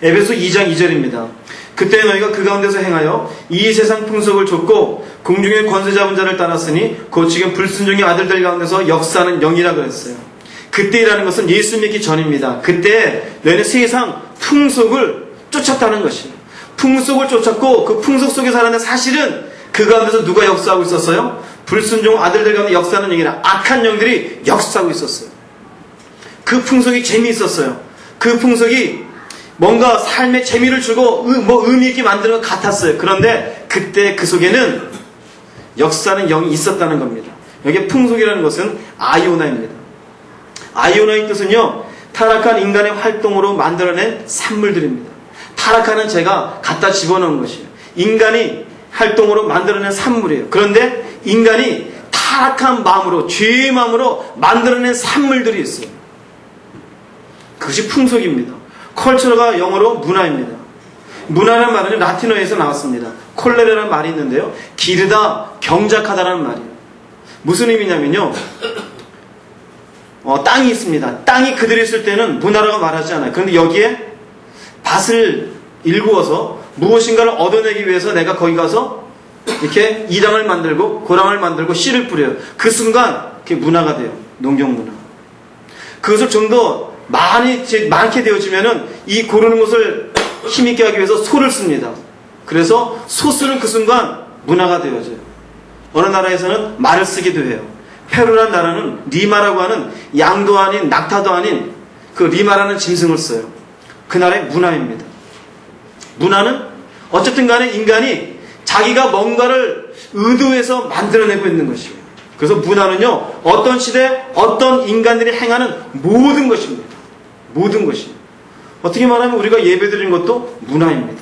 에베소 2장 2절입니다. 그때 너희가 그 가운데서 행하여 이 세상 풍속을 좇고 공중의 권세 잡은 자를 따랐으니 곧 지금 불순종의 아들들 가운데서 역사하는 영이라 그랬어요. 그때라는 것은 예수 믿기 전입니다. 그때 너희는 세상 풍속을 쫓았다는 것이에요. 풍속을 쫓았고 그 풍속 속에 살았는데 사실은 그 가운데서 누가 역사하고 있었어요? 불순종 아들들 가운데 역사하는 영이라 악한 영들이 역사하고 있었어요. 그 풍속이 재미있었어요. 그 풍속이 뭔가 삶에 재미를 주고 의미 있게 만드는 것 같았어요. 그런데 그때 그 속에는 역사하는 영이 있었다는 겁니다. 여기에 풍속이라는 것은 아이오나입니다. 아이오나의 뜻은요, 타락한 인간의 활동으로 만들어낸 산물들입니다. 타락하는 제가 갖다 집어넣은 것이에요. 인간이 활동으로 만들어낸 산물이에요. 그런데 인간이 타락한 마음으로, 죄의 마음으로 만들어낸 산물들이 있어요. 그것이 풍속입니다. 컬처가 영어로 문화입니다. 문화라는 말은 라틴어에서 나왔습니다. 콜레라라는 말이 있는데요. 기르다, 경작하다라는 말이에요. 무슨 의미냐면요. 땅이 있습니다. 땅이 그대로 있을 때는 문화라고 말하지 않아요. 그런데 여기에 밭을 일구어서 무엇인가를 얻어내기 위해서 내가 거기 가서 이렇게 이랑을 만들고 고랑을 만들고 씨를 뿌려요. 그 순간 그게 문화가 돼요. 농경 문화. 그것을 좀 더 많게 되어지면은 이 고르는 것을 힘있게 하기 위해서 소를 씁니다. 그래서 소 쓰는 그 순간 문화가 되어져요. 어느 나라에서는 말을 쓰기도 해요. 페루라는 나라는 리마라고 하는 양도 아닌 낙타도 아닌 그 리마라는 짐승을 써요. 그 나라의 문화입니다. 문화는 어쨌든 간에 인간이 자기가 뭔가를 의도해서 만들어내고 있는 것이에요. 그래서 문화는요, 어떤 시대, 어떤 인간들이 행하는 모든 것입니다. 모든 것이. 어떻게 말하면 우리가 예배드리는 것도 문화입니다.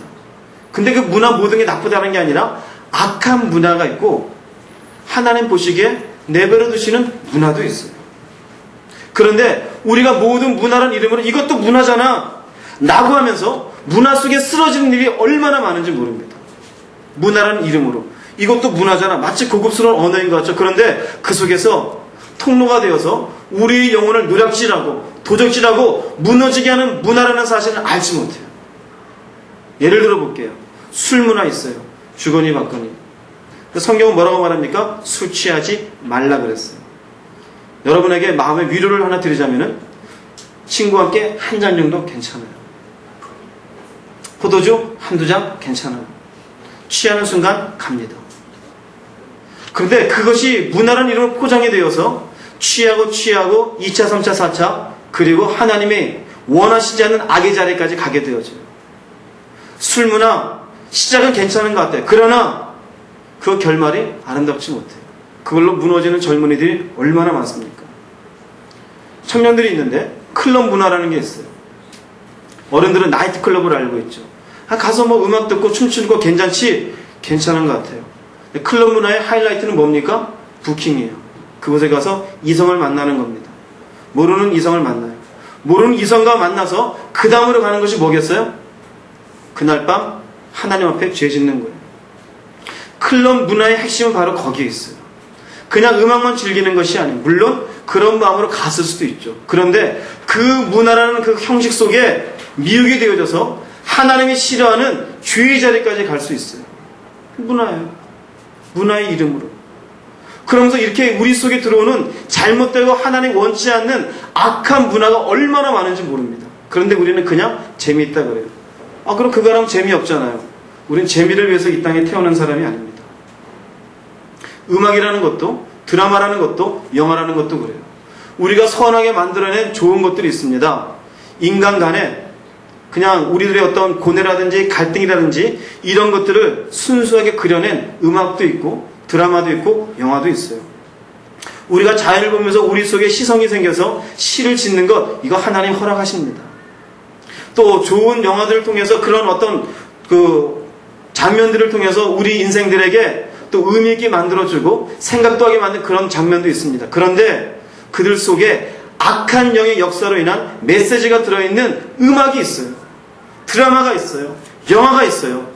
근데 그 문화 모든 게 나쁘다는 게 아니라 악한 문화가 있고 하나님 보시기에 내버려 두시는 문화도 있어요. 그런데 우리가 모든 문화라는 이름으로 이것도 문화잖아 라고 하면서 문화 속에 쓰러지는 일이 얼마나 많은지 모릅니다. 문화라는 이름으로 이것도 문화잖아, 마치 고급스러운 언어인 것 같죠. 그런데 그 속에서 통로가 되어서 우리의 영혼을 누락질하고 도적질하고 무너지게 하는 문화라는 사실을 알지 못해요. 예를 들어 볼게요. 술 문화 있어요. 주거니 받거니. 성경은 뭐라고 말합니까? 술 취하지 말라 그랬어요. 여러분에게 마음의 위로를 하나 드리자면은 친구와 함께 한 잔 정도 괜찮아요. 포도주 한두 잔 괜찮아요. 취하는 순간 갑니다. 그런데 그것이 문화라는 이름으로 포장이 되어서 취하고 2차, 3차, 4차 그리고 하나님의 원하시지 않는 악의 자리까지 가게 되어져요. 술 문화 시작은 괜찮은 것 같아요. 그러나 그 결말이 아름답지 못해요. 그걸로 무너지는 젊은이들이 얼마나 많습니까? 청년들이 있는데 클럽 문화라는 게 있어요. 어른들은 나이트클럽을 알고 있죠. 가서 뭐 음악 듣고 춤추는 거 괜찮은 것 같아요. 클럽 문화의 하이라이트는 뭡니까? 부킹이에요. 그곳에 가서 이성을 만나는 겁니다. 모르는 이성을 만나요. 모르는 이성과 만나서 그 다음으로 가는 것이 뭐겠어요? 그날 밤 하나님 앞에 죄 짓는 거예요. 클럽 문화의 핵심은 바로 거기에 있어요. 그냥 음악만 즐기는 것이 아니에요. 물론 그런 마음으로 갔을 수도 있죠. 그런데 그 문화라는 그 형식 속에 미혹이 되어져서 하나님이 싫어하는 죄의 자리까지 갈 수 있어요. 문화예요. 문화의 이름으로. 그러면서 이렇게 우리 속에 들어오는 잘못되고 하나님 원치 않는 악한 문화가 얼마나 많은지 모릅니다. 그런데 우리는 그냥 재미있다 그래요. 그럼 그거랑 재미없잖아요. 우린 재미를 위해서 이 땅에 태어난 사람이 아닙니다. 음악이라는 것도 드라마라는 것도 영화라는 것도 그래요. 우리가 선하게 만들어낸 좋은 것들이 있습니다. 인간 간에 그냥 우리들의 어떤 고뇌라든지 갈등이라든지 이런 것들을 순수하게 그려낸 음악도 있고 드라마도 있고 영화도 있어요. 우리가 자연을 보면서 우리 속에 시성이 생겨서 시를 짓는 것, 이거 하나님 허락하십니다. 또 좋은 영화들을 통해서 그런 어떤 그 장면들을 통해서 우리 인생들에게 또 의미 있게 만들어주고 생각도 하게 만든 그런 장면도 있습니다. 그런데 그들 속에 악한 영의 역사로 인한 메시지가 들어있는 음악이 있어요. 드라마가 있어요. 영화가 있어요.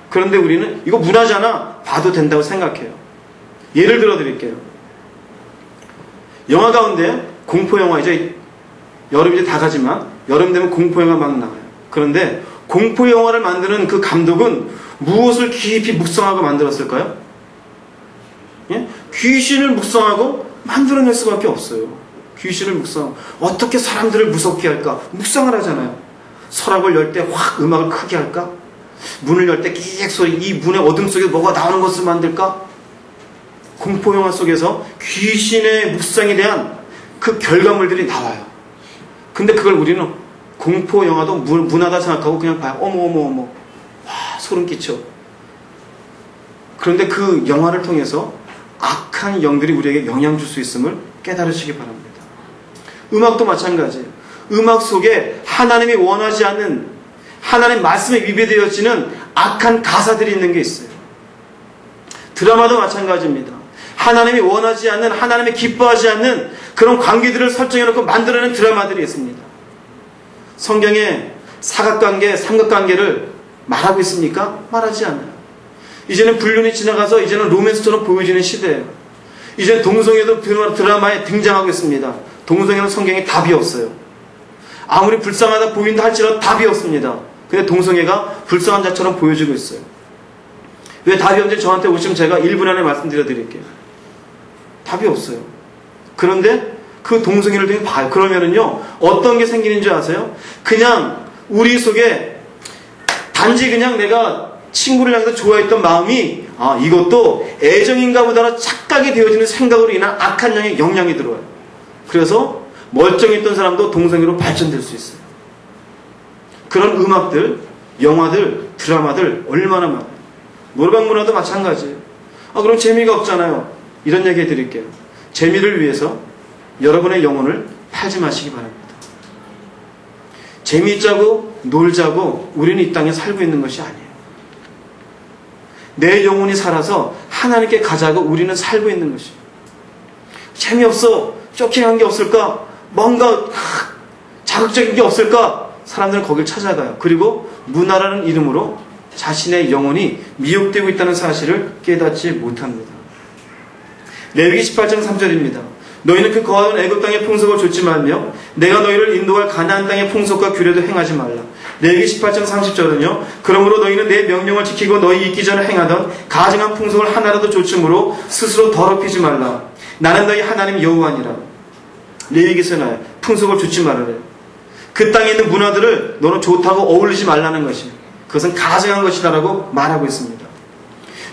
그런데 우리는 이거 문화잖아, 봐도 된다고 생각해요. 예를 들어 드릴게요. 영화 가운데 공포영화, 이제 여름 이제 다 가지만 여름 되면 공포영화 막 나와요. 그런데 공포영화를 만드는 그 감독은 무엇을 깊이 묵상하고 만들었을까요? 예? 귀신을 묵상하고 만들어낼 수밖에 없어요. 귀신을 묵상하고 어떻게 사람들을 무섭게 할까? 묵상을 하잖아요. 서랍을 열 때 확 음악을 크게 할까? 문을 열 때 끼익 소리, 이 문의 어둠 속에 뭐가 나오는 것을 만들까? 공포영화 속에서 귀신의 묵상에 대한 그 결과물들이 나와요. 근데 그걸 우리는 공포영화도 문화다 생각하고 그냥 봐요. 어머 와, 소름 끼쳐. 그런데 그 영화를 통해서 악한 영들이 우리에게 영향 줄 수 있음을 깨달으시기 바랍니다. 음악도 마찬가지예요. 음악 속에 하나님이 원하지 않는, 하나님 말씀에 위배되어지는 악한 가사들이 있는 게 있어요. 드라마도 마찬가지입니다. 하나님이 원하지 않는, 하나님이 기뻐하지 않는 그런 관계들을 설정해놓고 만들어낸 드라마들이 있습니다. 성경에 사각관계, 삼각관계를 말하고 있습니까? 말하지 않아요. 이제는 불륜이 지나가서 이제는 로맨스처럼 보여지는 시대예요. 이제는 동성애도 드라마에 등장하고 있습니다. 동성애는 성경에 답이 없어요. 아무리 불쌍하다 보인다 할지라도 답이 없습니다. 근데 동성애가 불쌍한 자처럼 보여지고 있어요. 왜 답이 없는지 저한테 오시면 제가 1분 안에 말씀드려 드릴게요. 답이 없어요. 그런데 그 동성애를 되게 봐요. 그러면은요, 어떤 게 생기는 줄 아세요? 그냥 우리 속에 단지 그냥 내가 친구를 향해서 좋아했던 마음이 이것도 애정인가 보다는 착각이 되어지는 생각으로 인한 악한 영향이 들어와요. 그래서 멀쩡했던 사람도 동성애로 발전될 수 있어요. 그런 음악들, 영화들, 드라마들 얼마나 많아요. 노래방 문화도 마찬가지예요. 그럼 재미가 없잖아요. 이런 얘기 해드릴게요. 재미를 위해서 여러분의 영혼을 팔지 마시기 바랍니다. 재미있자고 놀자고 우리는 이 땅에 살고 있는 것이 아니에요. 내 영혼이 살아서 하나님께 가자고 우리는 살고 있는 것이에요. 재미없어. 쇼킹한 게 없을까? 뭔가 자극적인 게 없을까? 사람들은 거길 찾아가요. 그리고 문화라는 이름으로 자신의 영혼이 미혹되고 있다는 사실을 깨닫지 못합니다. 레위기 18장 3절입니다. 너희는 그 거하던 애굽 땅의 풍속을 좇지 말며 내가 너희를 인도할 가나안 땅의 풍속과 규례도 행하지 말라. 레위기 18장 30절은요. 그러므로 너희는 내 명령을 지키고 너희 있기 전에 행하던 가증한 풍속을 하나라도 좇음으로 스스로 더럽히지 말라. 나는 너희 하나님 여호와니라. 레위기에서 나요. 풍속을 좇지 말으래. 그 땅에 있는 문화들을 너는 좋다고 어울리지 말라는 것이, 그것은 가증한 것이다라고 말하고 있습니다.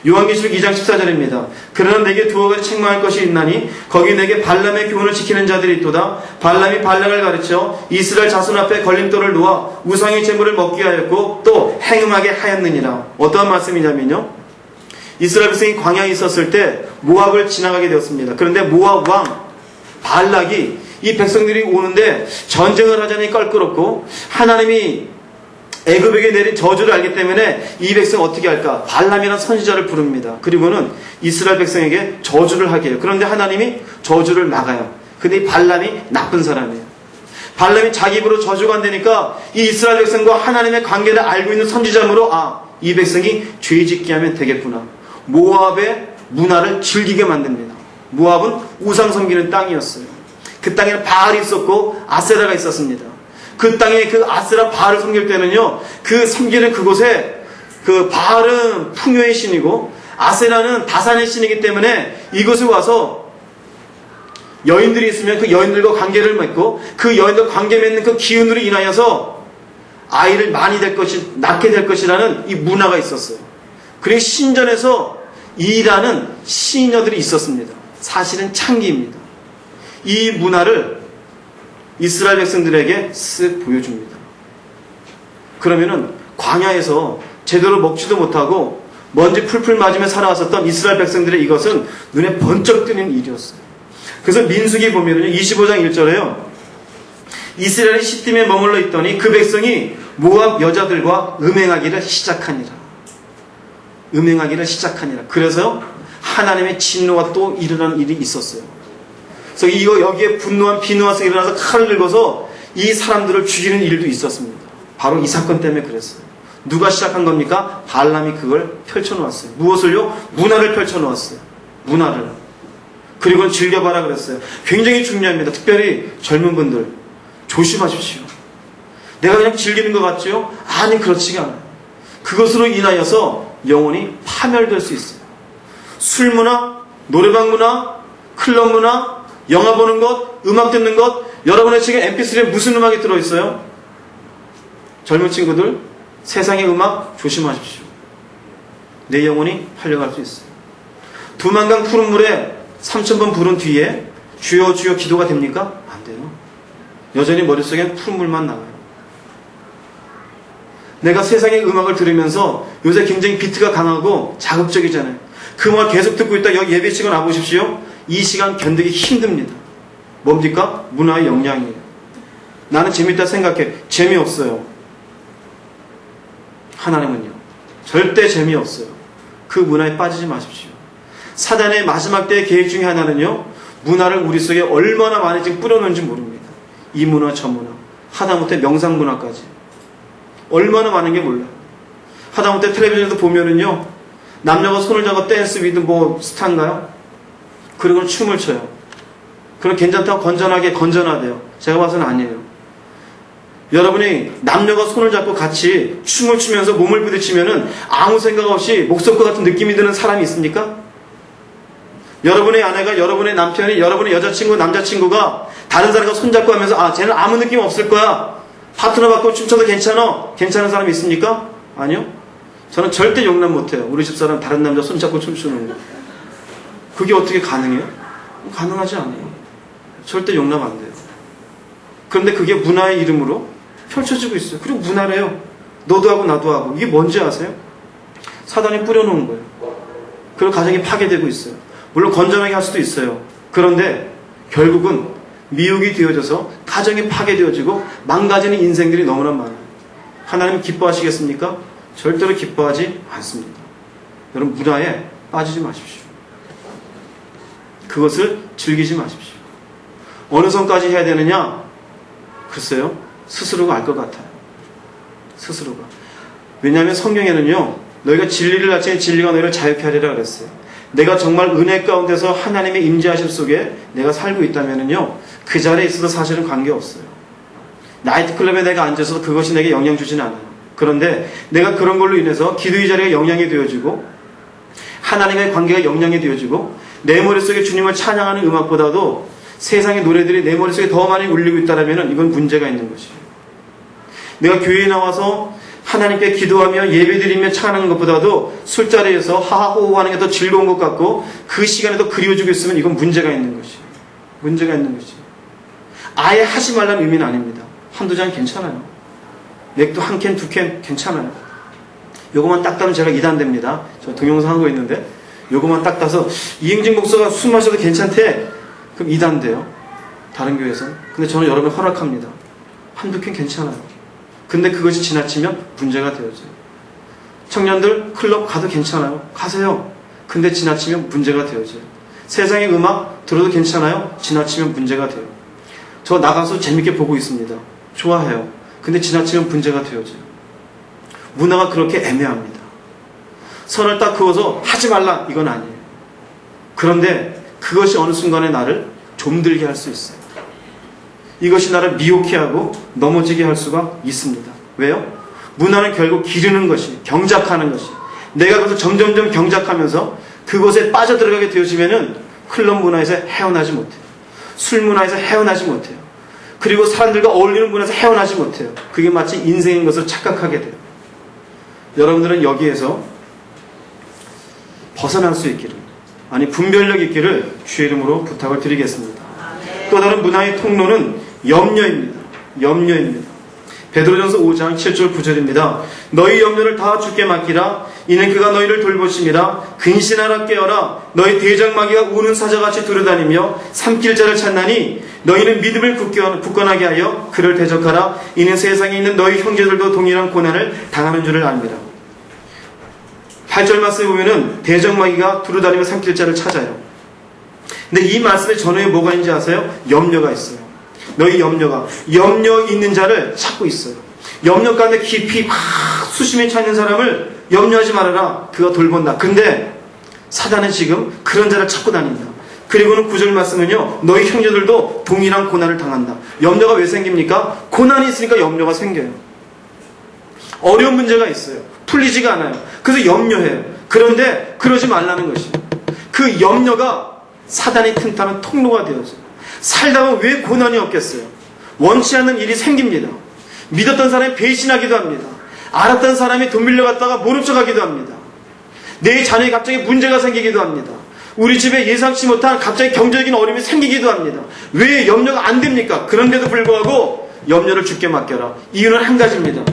요한계시록 2장 14절입니다. 그러나 내게 두어 가지 책망할 것이 있나니 거기 내게 발람의 교훈을 지키는 자들이 있도다. 발람이 발락을 가르쳐 이스라엘 자손 앞에 걸림돌을 놓아 우상의 제물을 먹게 하였고 또 행음하게 하였느니라. 어떠한 말씀이냐면요, 이스라엘 백성이 광야에 있었을 때 모압을 지나가게 되었습니다. 그런데 모압 왕 발락이 이 백성들이 오는데 전쟁을 하자니 껄끄럽고 하나님이 애굽에게 내린 저주를 알기 때문에 이 백성 어떻게 할까? 발람이라는 선지자를 부릅니다. 그리고는 이스라엘 백성에게 저주를 하게 해요. 그런데 하나님이 저주를 막아요. 근데 이 발람이 나쁜 사람이에요. 발람이 자기 입으로 저주가 안 되니까 이 이스라엘 백성과 하나님의 관계를 알고 있는 선지자므로 이 백성이 죄짓게 하면 되겠구나. 모압의 문화를 즐기게 만듭니다. 모압은 우상 섬기는 땅이었어요. 그 땅에는 바알이 있었고 아세라가 있었습니다. 그 땅에 그 아세라 바알을 섬길 때는요, 그 섬기는 그곳에 그 바알은 풍요의 신이고 아세라는 다산의 신이기 때문에 이곳에 와서 여인들이 있으면 그 여인들과 관계를 맺고 그 여인들과 관계 맺는 그 기운으로 인하여서 아이를 많이 낳게 될 것이라는 이 문화가 있었어요. 그리고 신전에서 일하는 시녀들이 있었습니다. 사실은 창기입니다. 이 문화를 이스라엘 백성들에게 쓱 보여줍니다. 그러면은 광야에서 제대로 먹지도 못하고 먼지 풀풀 맞으며 살아왔었던 이스라엘 백성들의 이것은 눈에 번쩍 뜨는 일이었어요. 그래서 민수기 보면은요, 25장 1절에요. 이스라엘이 시딤에 머물러 있더니 그 백성이 모압 여자들과 음행하기를 시작하니라. 음행하기를 시작하니라. 그래서 하나님의 진노가 또 일어나는 일이 있었어요. 그래서 여기에 분노한 비누아서 일어나서 칼을 들고서 이 사람들을 죽이는 일도 있었습니다. 바로 이 사건 때문에 그랬어요. 누가 시작한 겁니까? 발람이 그걸 펼쳐놓았어요. 무엇을요? 문화를 펼쳐놓았어요. 문화를. 그리고는 즐겨봐라 그랬어요. 굉장히 중요합니다. 특별히 젊은 분들 조심하십시오. 내가 그냥 즐기는 것 같죠? 아니, 그렇지가 않아요. 그것으로 인하여서 영혼이 파멸될 수 있어요. 술 문화, 노래방 문화, 클럽 문화, 영화 보는 것, 음악 듣는 것. 여러분의 지금 mp3에 무슨 음악이 들어있어요? 젊은 친구들, 세상의 음악 조심하십시오. 내 영혼이 팔려갈 수 있어요. 두만강 푸른 물에 3000번 부른 뒤에 주여 주여 기도가 됩니까? 안 돼요. 여전히 머릿속엔 푸른 물만 나와요. 내가 세상의 음악을 들으면서 요새 굉장히 비트가 강하고 자극적이잖아요. 그 음악을 계속 듣고 있다 여기 예배 시간 와보십시오. 이 시간 견디기 힘듭니다. 뭡니까? 문화의 영향이에요. 나는 재밌다 생각해. 재미없어요. 하나님은요, 절대 재미없어요. 그 문화에 빠지지 마십시오. 사단의 마지막 때의 계획 중에 하나는요, 문화를 우리 속에 얼마나 많이 지금 뿌려놓은지 모릅니다. 이 문화 저 문화, 하다못해 명상 문화까지 얼마나 많은 게 몰라요. 하다못해 텔레비전에도 보면은요, 남녀가 손을 잡고 댄스 위드 뭐 스타인가요? 그리고 춤을 춰요. 그럼 괜찮다고 건전하대요. 제가 봐서는 아니에요. 여러분이 남녀가 손을 잡고 같이 춤을 추면서 몸을 부딪히면은 아무 생각 없이 목석과 같은 느낌이 드는 사람이 있습니까? 여러분의 아내가, 여러분의 남편이, 여러분의 여자친구, 남자친구가 다른 사람과 손잡고 하면서 쟤는 아무 느낌 없을 거야. 파트너 바꾸고 춤춰도 괜찮은 사람이 있습니까? 아니요. 저는 절대 용납 못해요. 우리 집사람 다른 남자 손잡고 춤추는 거. 그게 어떻게 가능해요? 가능하지 않아요. 절대 용납 안 돼요. 그런데 그게 문화의 이름으로 펼쳐지고 있어요. 그리고 문화래요. 너도 하고 나도 하고. 이게 뭔지 아세요? 사단이 뿌려놓은 거예요. 그리고 가정이 파괴되고 있어요. 물론 건전하게 할 수도 있어요. 그런데 결국은 미혹이 되어져서 가정이 파괴되어지고 망가지는 인생들이 너무나 많아요. 하나님 기뻐하시겠습니까? 절대로 기뻐하지 않습니다. 여러분, 문화에 빠지지 마십시오. 그것을 즐기지 마십시오. 어느 선까지 해야 되느냐? 글쎄요, 스스로가 알 것 같아요. 스스로가. 왜냐하면 성경에는요, 너희가 진리를 알지니 진리가 너희를 자유케 하리라 그랬어요. 내가 정말 은혜 가운데서 하나님의 임재하심 속에 내가 살고 있다면은요, 그 자리에 있어도 사실은 관계없어요. 나이트클럽에 내가 앉아서 그것이 내게 영향 주지는 않아요. 그런데 내가 그런 걸로 인해서 기도의 자리가 영향이 되어지고 하나님의 관계가 영향이 되어지고 내 머릿속에 주님을 찬양하는 음악보다도 세상의 노래들이 내 머릿속에 더 많이 울리고 있다면 이건 문제가 있는 것이에요. 내가 교회에 나와서 하나님께 기도하며 예배드리며 찬양하는 것보다도 술자리에서 하하호호 하는 게 더 즐거운 것 같고 그 시간에 더 그리워지고 있으면 이건 문제가 있는 것이에요. 문제가 있는 것이에요. 아예 하지 말라는 의미는 아닙니다. 한두 잔 괜찮아요. 맥도 한 캔, 두 캔 괜찮아요. 요거만 딱 따면 제가 이단됩니다. 저 동영상 하고 있는데 요거만 딱 따서 이행진 목사가 술 마셔도 괜찮대. 그럼 이단돼요. 다른 교회에서는. 근데 저는 여러분 허락합니다. 한두 캔 괜찮아요. 근데 그것이 지나치면 문제가 되어져요. 청년들 클럽 가도 괜찮아요. 가세요. 근데 지나치면 문제가 되어져요. 세상의 음악 들어도 괜찮아요. 지나치면 문제가 돼요. 저 나가서 재밌게 보고 있습니다. 좋아해요. 근데 지나치면 문제가 되어져요. 문화가 그렇게 애매합니다. 선을 딱 그어서 하지 말라 이건 아니에요. 그런데 그것이 어느 순간에 나를 좀들게 할 수 있어요. 이것이 나를 미혹해 하고 넘어지게 할 수가 있습니다. 왜요? 문화는 결국 기르는 것이, 경작하는 것이, 내가 그것을 점점점 경작하면서 그곳에 빠져들어가게 되어지면은 클럽 문화에서 헤어나지 못해요. 술 문화에서 헤어나지 못해요. 그리고 사람들과 어울리는 문화에서 헤어나지 못해요. 그게 마치 인생인 것을 착각하게 돼요. 여러분들은 여기에서 벗어날 수 있기를, 아니 분별력 있기를 주의 이름으로 부탁을 드리겠습니다. 또 다른 문화의 통로는 염려입니다. 염려입니다. 베드로전서 5장 7절 9절입니다. 너희 염려를 다 주께 맡기라. 이는 그가 너희를 돌보심이라. 근신하라 깨어라. 너희 대장마귀가 우는 사자같이 두루다니며 삼킬 자를 찾나니 너희는 믿음을 굳건하게 하여 그를 대적하라. 이는 세상에 있는 너희 형제들도 동일한 고난을 당하는 줄을 압니다. 8절 말씀에 보면은 대장마귀가 두루다니며 삼킬 자를 찾아요. 근데 이 말씀에 전후에 뭐가 있는지 아세요? 염려가 있어요. 너희 염려 있는 자를 찾고 있어요. 염려 가운데 깊이 막 수심에 찾는 사람을 염려하지 말아라. 그가 돌본다. 근데 사단은 지금 그런 자를 찾고 다닌다. 그리고는 9절 말씀은요, 너희 형제들도 동일한 고난을 당한다. 염려가 왜 생깁니까? 고난이 있으니까 염려가 생겨요. 어려운 문제가 있어요. 풀리지가 않아요. 그래서 염려해요. 그런데 그러지 말라는 것이, 그 염려가 사단이 틈타는 통로가 되어져요. 살다 보면 왜 고난이 없겠어요? 원치 않는 일이 생깁니다. 믿었던 사람이 배신하기도 합니다. 알았던 사람이 돈 빌려갔다가 모른 척하기도 합니다. 내 자녀에 갑자기 문제가 생기기도 합니다. 우리 집에 예상치 못한 갑자기 경제적인 어려움이 생기기도 합니다. 왜 염려가 안 됩니까? 그런데도 불구하고 염려를 주께 맡겨라. 이유는 한 가지입니다.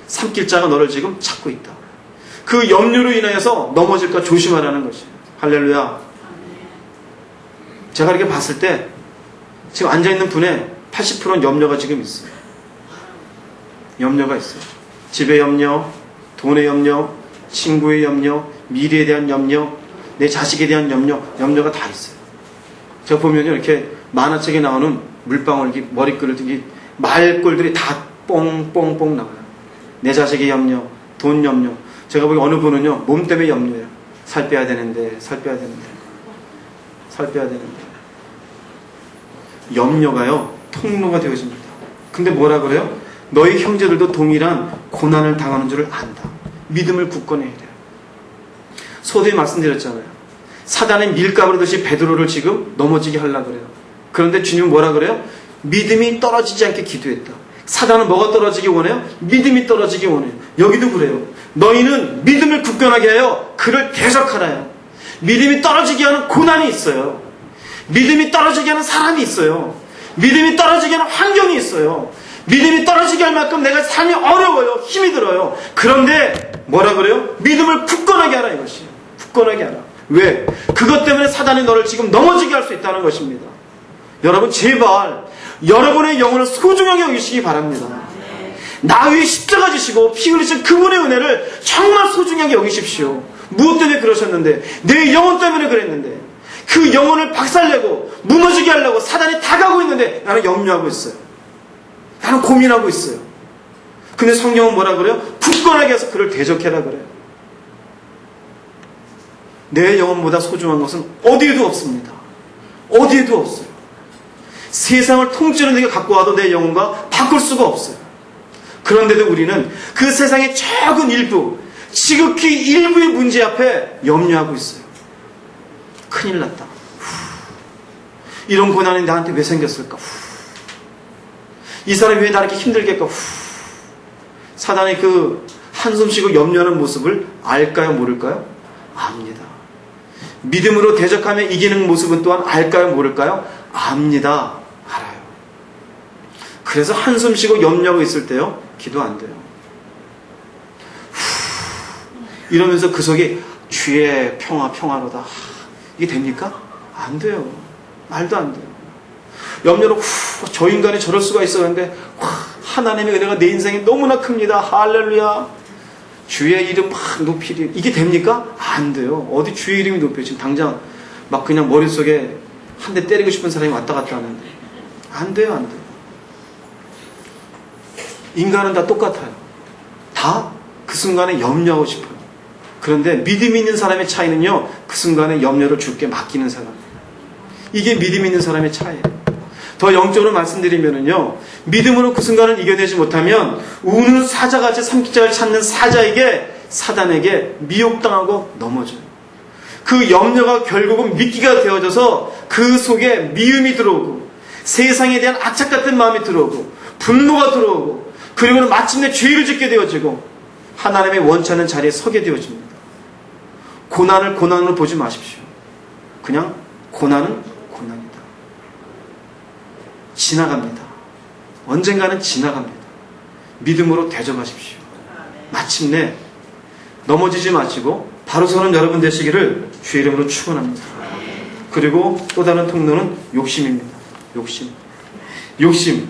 삼킬 자가 너를 지금 찾고 있다. 그 염려로 인하여서 넘어질까 조심하라는 것이에요. 할렐루야. 제가 이렇게 봤을 때 지금 앉아있는 분의 80%는 염려가 지금 있어요. 염려가 있어요. 집의 염려, 돈의 염려, 친구의 염려, 미래에 대한 염려, 내 자식에 대한 염려가 다 있어요. 제가 보면요, 이렇게 만화책에 나오는 물방울, 머리끈을, 말꼴들이 다 뽕뽕뽕 나와요. 내 자식의 염려, 돈 염려. 제가 보기 어느 분은요, 몸 때문에 염려해요. 살 빼야 되는데, 살 빼야 되는데, 살 빼야 되는데. 염려가요, 통로가 되어집니다. 근데 뭐라 그래요? 너희 형제들도 동일한 고난을 당하는 줄을 안다. 믿음을 굳건해야 돼요. 서두에 말씀드렸잖아요. 사단의 밀가루로 듯이 베드로를 지금 넘어지게 하려고 그래요. 그런데 주님은 뭐라 그래요? 믿음이 떨어지지 않게 기도했다. 사단은 뭐가 떨어지기 원해요? 믿음이 떨어지기 원해요. 여기도 그래요. 너희는 믿음을 굳건하게 하여 그를 대적하라요. 믿음이 떨어지게 하는 고난이 있어요. 믿음이 떨어지게 하는 사람이 있어요. 믿음이 떨어지게 하는 환경이 있어요. 믿음이 떨어지게 할 만큼 내가 삶이 어려워요. 힘이 들어요. 그런데 뭐라 그래요? 믿음을 굳건하게 하라 이것이에요. 굳건하게 하라. 왜? 그것 때문에 사단이 너를 지금 넘어지게 할 수 있다는 것입니다. 여러분 제발 여러분의 영혼을 소중하게 여기시기 바랍니다. 나 위에 십자가 지시고 피 흘리신 그분의 은혜를 정말 소중하게 여기십시오. 무엇 때문에 그러셨는데? 내 영혼 때문에 그랬는데 그 영혼을 박살내고 무너지게 하려고 사단이 다가오고 있는데 나는 염려하고 있어요. 나는 고민하고 있어요. 근데 성경은 뭐라 그래요? 굳건하게 해서 그를 대적해라 그래요. 내 영혼보다 소중한 것은 어디에도 없습니다. 어디에도 없어요. 세상을 통째로 내가 갖고 와도 내 영혼과 바꿀 수가 없어요. 그런데도 우리는 그 세상의 적은 일부, 지극히 일부의 문제 앞에 염려하고 있어요. 큰일 났다. 이런 고난이 나한테 왜 생겼을까? 이 사람이 왜 나를 이렇게 힘들게 할까? 사단의 그 한숨 쉬고 염려하는 모습을 알까요? 모를까요? 압니다. 믿음으로 대적하며 이기는 모습은 또한 알까요? 모를까요? 압니다. 알아요. 그래서 한숨 쉬고 염려하고 있을 때요, 기도 안 돼요. 이러면서 그 속에 주의 평화, 평화로다. 이게 됩니까? 안 돼요. 말도 안 돼요. 염려로 저 인간이 저럴 수가 있었는데 하나님의 은혜가 내 인생에 너무나 큽니다. 할렐루야. 주의 이름 막 높이리. 이게 됩니까? 안 돼요. 어디 주의 이름이 높여요. 지금 당장 막 그냥 머릿속에 한 대 때리고 싶은 사람이 왔다 갔다 하는데 안 돼요. 안 돼요. 인간은 다 똑같아요. 다 그 순간에 염려하고 싶어요. 그런데 믿음 있는 사람의 차이는요, 그 순간에 염려를 주께 맡기는 사람. 이게 믿음 있는 사람의 차이예요. 더 영적으로 말씀드리면은요, 믿음으로 그 순간을 이겨내지 못하면 우는 사자같이 삼키자를 찾는 사자에게, 사단에게 미혹당하고 넘어져요. 그 염려가 결국은 미끼가 되어져서 그 속에 미움이 들어오고 세상에 대한 악착 같은 마음이 들어오고 분노가 들어오고 그리고는 마침내 죄를 짓게 되어지고 하나님의 원치 않는 자리에 서게 되어집니다. 고난을 고난으로 보지 마십시오. 그냥 고난은 고난이다. 지나갑니다. 언젠가는 지나갑니다. 믿음으로 대적하십시오. 마침내 넘어지지 마시고 바로 서는 여러분 되시기를 주의 이름으로 축원합니다. 그리고 또 다른 통로는 욕심입니다. 욕심.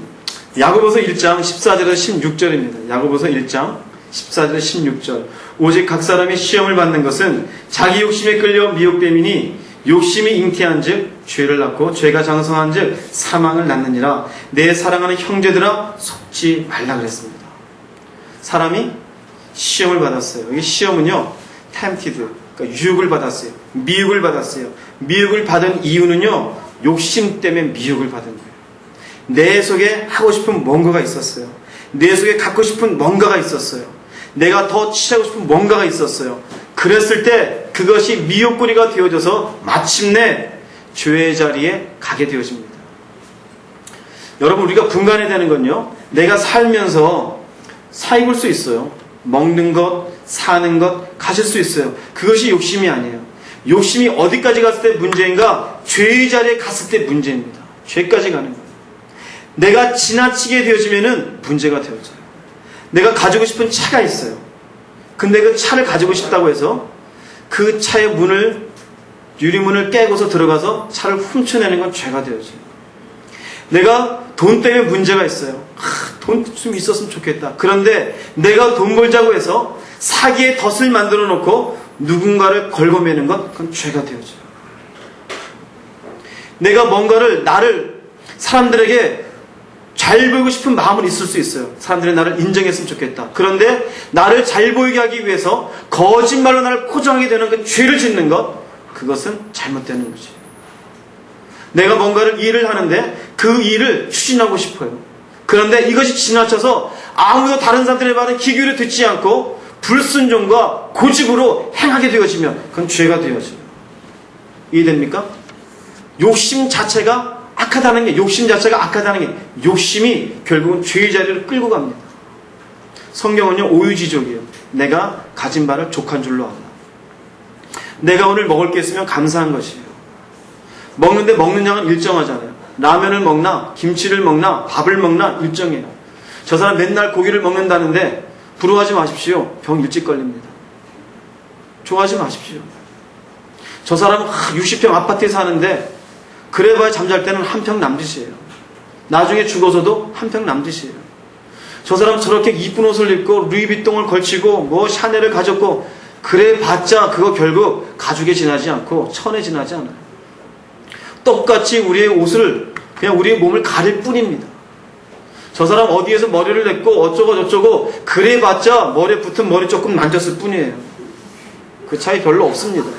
야고보서 1장 14절에서 16절입니다. 야고보서 1장 14절에서 16절. 오직 각 사람이 시험을 받는 것은 자기 욕심에 끌려 미혹됨이니 욕심이 잉태한 즉 죄를 낳고 죄가 장성한 즉 사망을 낳느니라. 내 사랑하는 형제들아 속지 말라 그랬습니다. 사람이 시험을 받았어요. 이 시험은요, tempted, 그러니까 유혹을 받았어요. 미혹을 받았어요. 미혹을 받은 이유는요, 욕심 때문에 미혹을 받은 거예요. 내 속에 하고 싶은 뭔가가 있었어요. 내 속에 갖고 싶은 뭔가가 있었어요. 내가 더 취하고 싶은 뭔가가 있었어요. 그랬을 때 그것이 미혹거리가 되어져서 마침내 죄의 자리에 가게 되어집니다. 여러분, 우리가 분간해야 되는 건요, 내가 살면서 사 입을 수 있어요. 먹는 것, 사는 것, 가질 수 있어요. 그것이 욕심이 아니에요. 욕심이 어디까지 갔을 때 문제인가? 죄의 자리에 갔을 때 문제입니다. 죄까지 가는 거예요. 내가 지나치게 되어지면은 문제가 되어져요. 내가 가지고 싶은 차가 있어요. 근데 그 차를 가지고 싶다고 해서 그 차의 문을, 유리문을 깨고서 들어가서 차를 훔쳐내는 건 죄가 되어져요. 내가 돈 때문에 문제가 있어요. 돈 좀 있었으면 좋겠다. 그런데 내가 돈 벌자고 해서 사기의 덫을 만들어 놓고 누군가를 걸고매는 건 그건 죄가 되어져요. 내가 뭔가를, 나를 사람들에게 잘 보이고 싶은 마음은 있을 수 있어요. 사람들이 나를 인정했으면 좋겠다. 그런데 나를 잘 보이게 하기 위해서 거짓말로 나를 포장하게 되는 그 죄를 짓는 것, 그것은 잘못되는 거지. 내가 뭔가를 일을 하는데 그 일을 추진하고 싶어요. 그런데 이것이 지나쳐서 아무도 다른 사람들의 말은 귀 기울여 듣지 않고 불순종과 고집으로 행하게 되어지면 그건 죄가 되어져요. 이해됩니까? 욕심 자체가 악하다는 게, 욕심 자체가 악하다는 게, 욕심이 결국은 죄의 자리를 끌고 갑니다. 성경은요, 오유지족이에요. 내가 가진 바를 족한 줄로 알아. 내가 오늘 먹을 게 있으면 감사한 것이에요. 먹는데 먹는 양은 일정하잖아요. 라면을 먹나, 김치를 먹나, 밥을 먹나 일정해요. 저 사람 맨날 고기를 먹는다는데 부러워하지 마십시오. 병 일찍 걸립니다. 좋아하지 마십시오. 저 사람은 60평 아파트에 사는데 그래봐야 잠잘 때는 한 평 남짓이에요. 나중에 죽어서도 한 평 남짓이에요. 저 사람 저렇게 이쁜 옷을 입고 루이비통을 걸치고 뭐 샤넬을 가졌고 그래봤자 그거 결국 가죽에 지나지 않고 천에 지나지 않아요. 똑같이 우리의 옷을 그냥 우리의 몸을 가릴 뿐입니다. 저 사람 어디에서 머리를 냈고 어쩌고 저쩌고 그래봤자 머리에 붙은 머리 조금 만졌을 뿐이에요. 그 차이 별로 없습니다.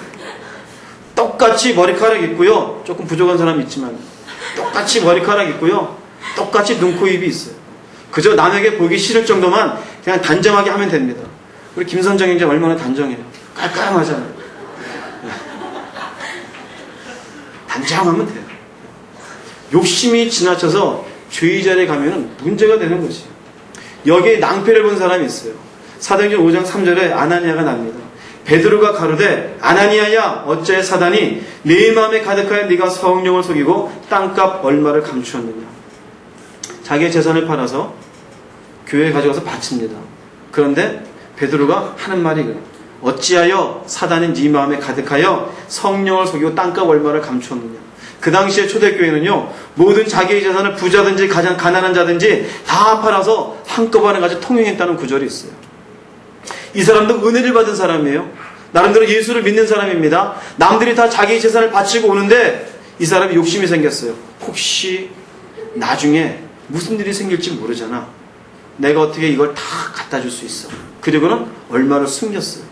똑같이 머리카락 있고요. 조금 부족한 사람이 있지만 똑같이 머리카락 있고요. 똑같이 눈, 코, 입이 있어요. 그저 남에게 보기 싫을 정도만 그냥 단정하게 하면 됩니다. 우리 김선정 이제 얼마나 단정해요. 깔끔하잖아요. 단정하면 돼요. 욕심이 지나쳐서 죄의 자리에 가면 문제가 되는 것이에요. 여기에 낭패를 본 사람이 있어요. 사도행전 5장 3절에 아나니아가 납니다. 베드로가 가로되 아나니아야 어째 사단이 네 마음에 가득하여 네가 성령을 속이고 땅값 얼마를 감추었느냐. 자기의 재산을 팔아서 교회에 가져가서 바칩니다. 그런데 베드로가 하는 말이 그래요. 어찌하여 사단이 네 마음에 가득하여 성령을 속이고 땅값 얼마를 감추었느냐. 그 당시에 초대교회는요, 모든 자기의 재산을 부자든지 가장 가난한 자든지 다 팔아서 한꺼번에 가지고 통용했다는 구절이 있어요. 이 사람도 은혜를 받은 사람이에요. 나름대로 예수를 믿는 사람입니다. 남들이 다 자기의 재산을 바치고 오는데 이 사람이 욕심이 생겼어요. 혹시 나중에 무슨 일이 생길지 모르잖아. 내가 어떻게 이걸 다 갖다 줄 수 있어. 그리고는 얼마를 숨겼어요.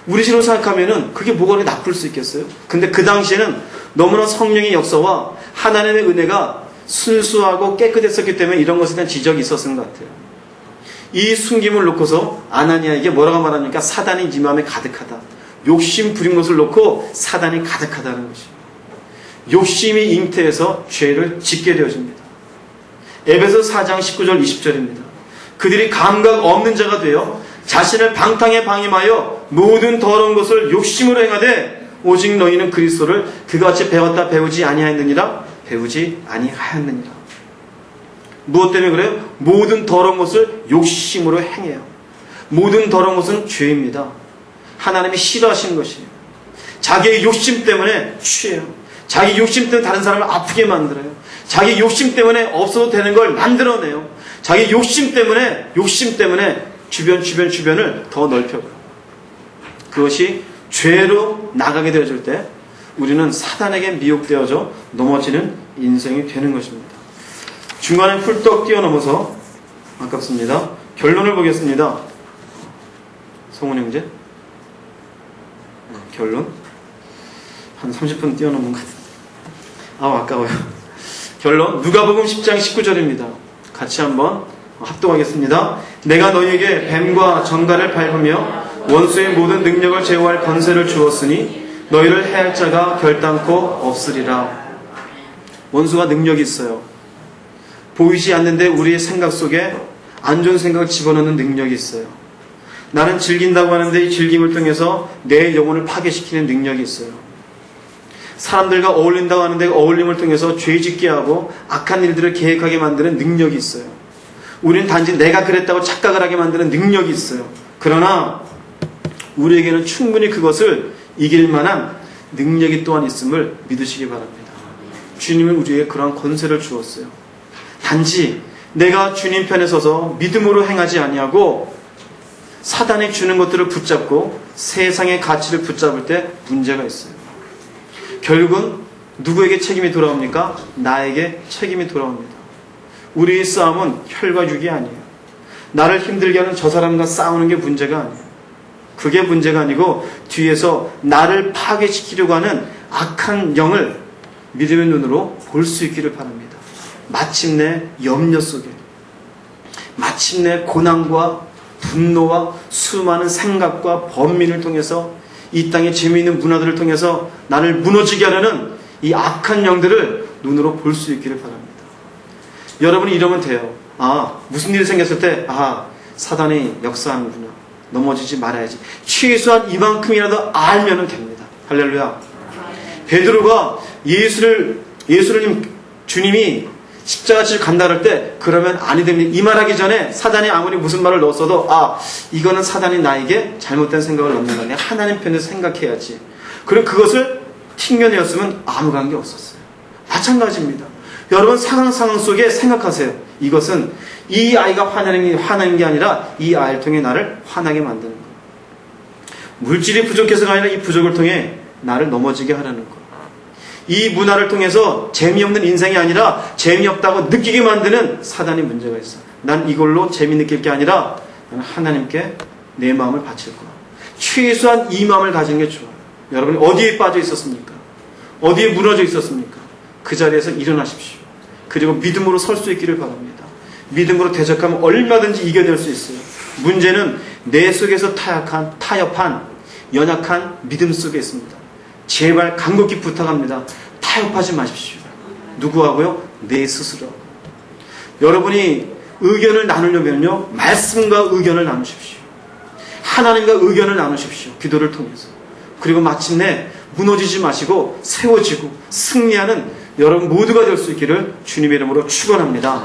우리 식으로 생각하면은 그게 뭐가 그렇게 나쁠 수 있겠어요? 근데 그 당시에는 너무나 성령의 역사와 하나님의 은혜가 순수하고 깨끗했었기 때문에 이런 것에 대한 지적이 있었던 것 같아요. 이 숨김을 놓고서 아나니아에게 뭐라고 말합니까? 사단이 네 마음에 가득하다. 욕심 부린 것을 놓고 사단이 가득하다는 것이에요. 욕심이 잉태해서 죄를 짓게 되어집니다. 에베소 4장 19절 20절입니다. 그들이 감각 없는 자가 되어 자신을 방탕에 방임하여 모든 더러운 것을 욕심으로 행하되 오직 너희는 그리스도를 그같이 배웠다 배우지 아니하였느니라. 배우지 아니하였느니라. 무엇 때문에 그래요? 모든 더러운 것을 욕심으로 행해요. 모든 더러운 것은 죄입니다. 하나님이 싫어하시는 것이에요. 자기의 욕심 때문에 취해요. 자기 욕심 때문에 다른 사람을 아프게 만들어요. 자기 욕심 때문에 없어도 되는 걸 만들어내요. 자기 욕심 때문에 주변을 더 넓혀가요. 그것이 죄로 나가게 되어질 때 우리는 사단에게 미혹되어져 넘어지는 인생이 되는 것입니다. 중간에 훌떡 뛰어넘어서 아깝습니다. 결론을 보겠습니다. 성훈 형제? 결론? 한 30분 뛰어넘은 것 같은데. 아까워요. 결론, 누가복음 10장 19절입니다. 같이 한번 합동하겠습니다. 내가 너희에게 뱀과 정갈을 밟으며 원수의 모든 능력을 제어할 권세를 주었으니 너희를 해할 자가 결단코 없으리라. 원수가 능력이 있어요. 보이지 않는데 우리의 생각 속에 안 좋은 생각을 집어넣는 능력이 있어요. 나는 즐긴다고 하는데 이 즐김을 통해서 내 영혼을 파괴시키는 능력이 있어요. 사람들과 어울린다고 하는데 어울림을 통해서 죄짓게 하고 악한 일들을 계획하게 만드는 능력이 있어요. 우리는 단지 내가 그랬다고 착각을 하게 만드는 능력이 있어요. 그러나 우리에게는 충분히 그것을 이길 만한 능력이 또한 있음을 믿으시기 바랍니다. 주님은 우리에게 그러한 권세를 주었어요. 단지 내가 주님 편에 서서 믿음으로 행하지 아니하고 사단이 주는 것들을 붙잡고 세상의 가치를 붙잡을 때 문제가 있어요. 결국은 누구에게 책임이 돌아옵니까? 나에게 책임이 돌아옵니다. 우리의 싸움은 혈과 육이 아니에요. 나를 힘들게 하는 저 사람과 싸우는 게 문제가 아니에요. 그게 문제가 아니고 뒤에서 나를 파괴시키려고 하는 악한 영을 믿음의 눈으로 볼 수 있기를 바랍니다. 마침내 염려 속에, 마침내 고난과 분노와 수많은 생각과 번민을 통해서 이 땅의 재미있는 문화들을 통해서 나를 무너지게 하려는 이 악한 영들을 눈으로 볼 수 있기를 바랍니다. 여러분이 이러면 돼요. 무슨 일이 생겼을 때 사단이 역사하는구나. 넘어지지 말아야지. 최소한 이만큼이라도 알면 됩니다. 할렐루야. 베드로가 주님이 십자가를 간다 할 때 그러면 아니 됩니다. 이 말하기 전에 사단이 아무리 무슨 말을 넣었어도 이거는 사단이 나에게 잘못된 생각을 넣는 거냐. 하나님 편에서 생각해야지. 그럼 그것을 튕겨내었으면 아무 관계 없었어요. 마찬가지입니다. 여러분 상황 속에 생각하세요. 이것은 이 아이가 화나는 게 아니라 이 아이를 통해 나를 화나게 만드는 거예요. 물질이 부족해서가 아니라 이 부족을 통해 나를 넘어지게 하라는 거예요. 이 문화를 통해서 재미없는 인생이 아니라 재미없다고 느끼게 만드는 사단이 문제가 있어. 난 이걸로 재미 느낄 게 아니라 나는 하나님께 내 마음을 바칠 거야. 최소한 이 마음을 가지는 게 좋아요. 여러분이 어디에 빠져 있었습니까? 어디에 무너져 있었습니까? 그 자리에서 일어나십시오. 그리고 믿음으로 설 수 있기를 바랍니다. 믿음으로 대적하면 얼마든지 이겨낼 수 있어요. 문제는 내 속에서 타협한 연약한 믿음 속에 있습니다. 제발 간곡히 부탁합니다. 타협하지 마십시오. 누구하고요? 내 스스로. 여러분이 의견을 나누려면요, 말씀과 의견을 나누십시오. 하나님과 의견을 나누십시오. 기도를 통해서. 그리고 마침내 무너지지 마시고 세워지고 승리하는 여러분 모두가 될 수 있기를 주님의 이름으로 축원합니다.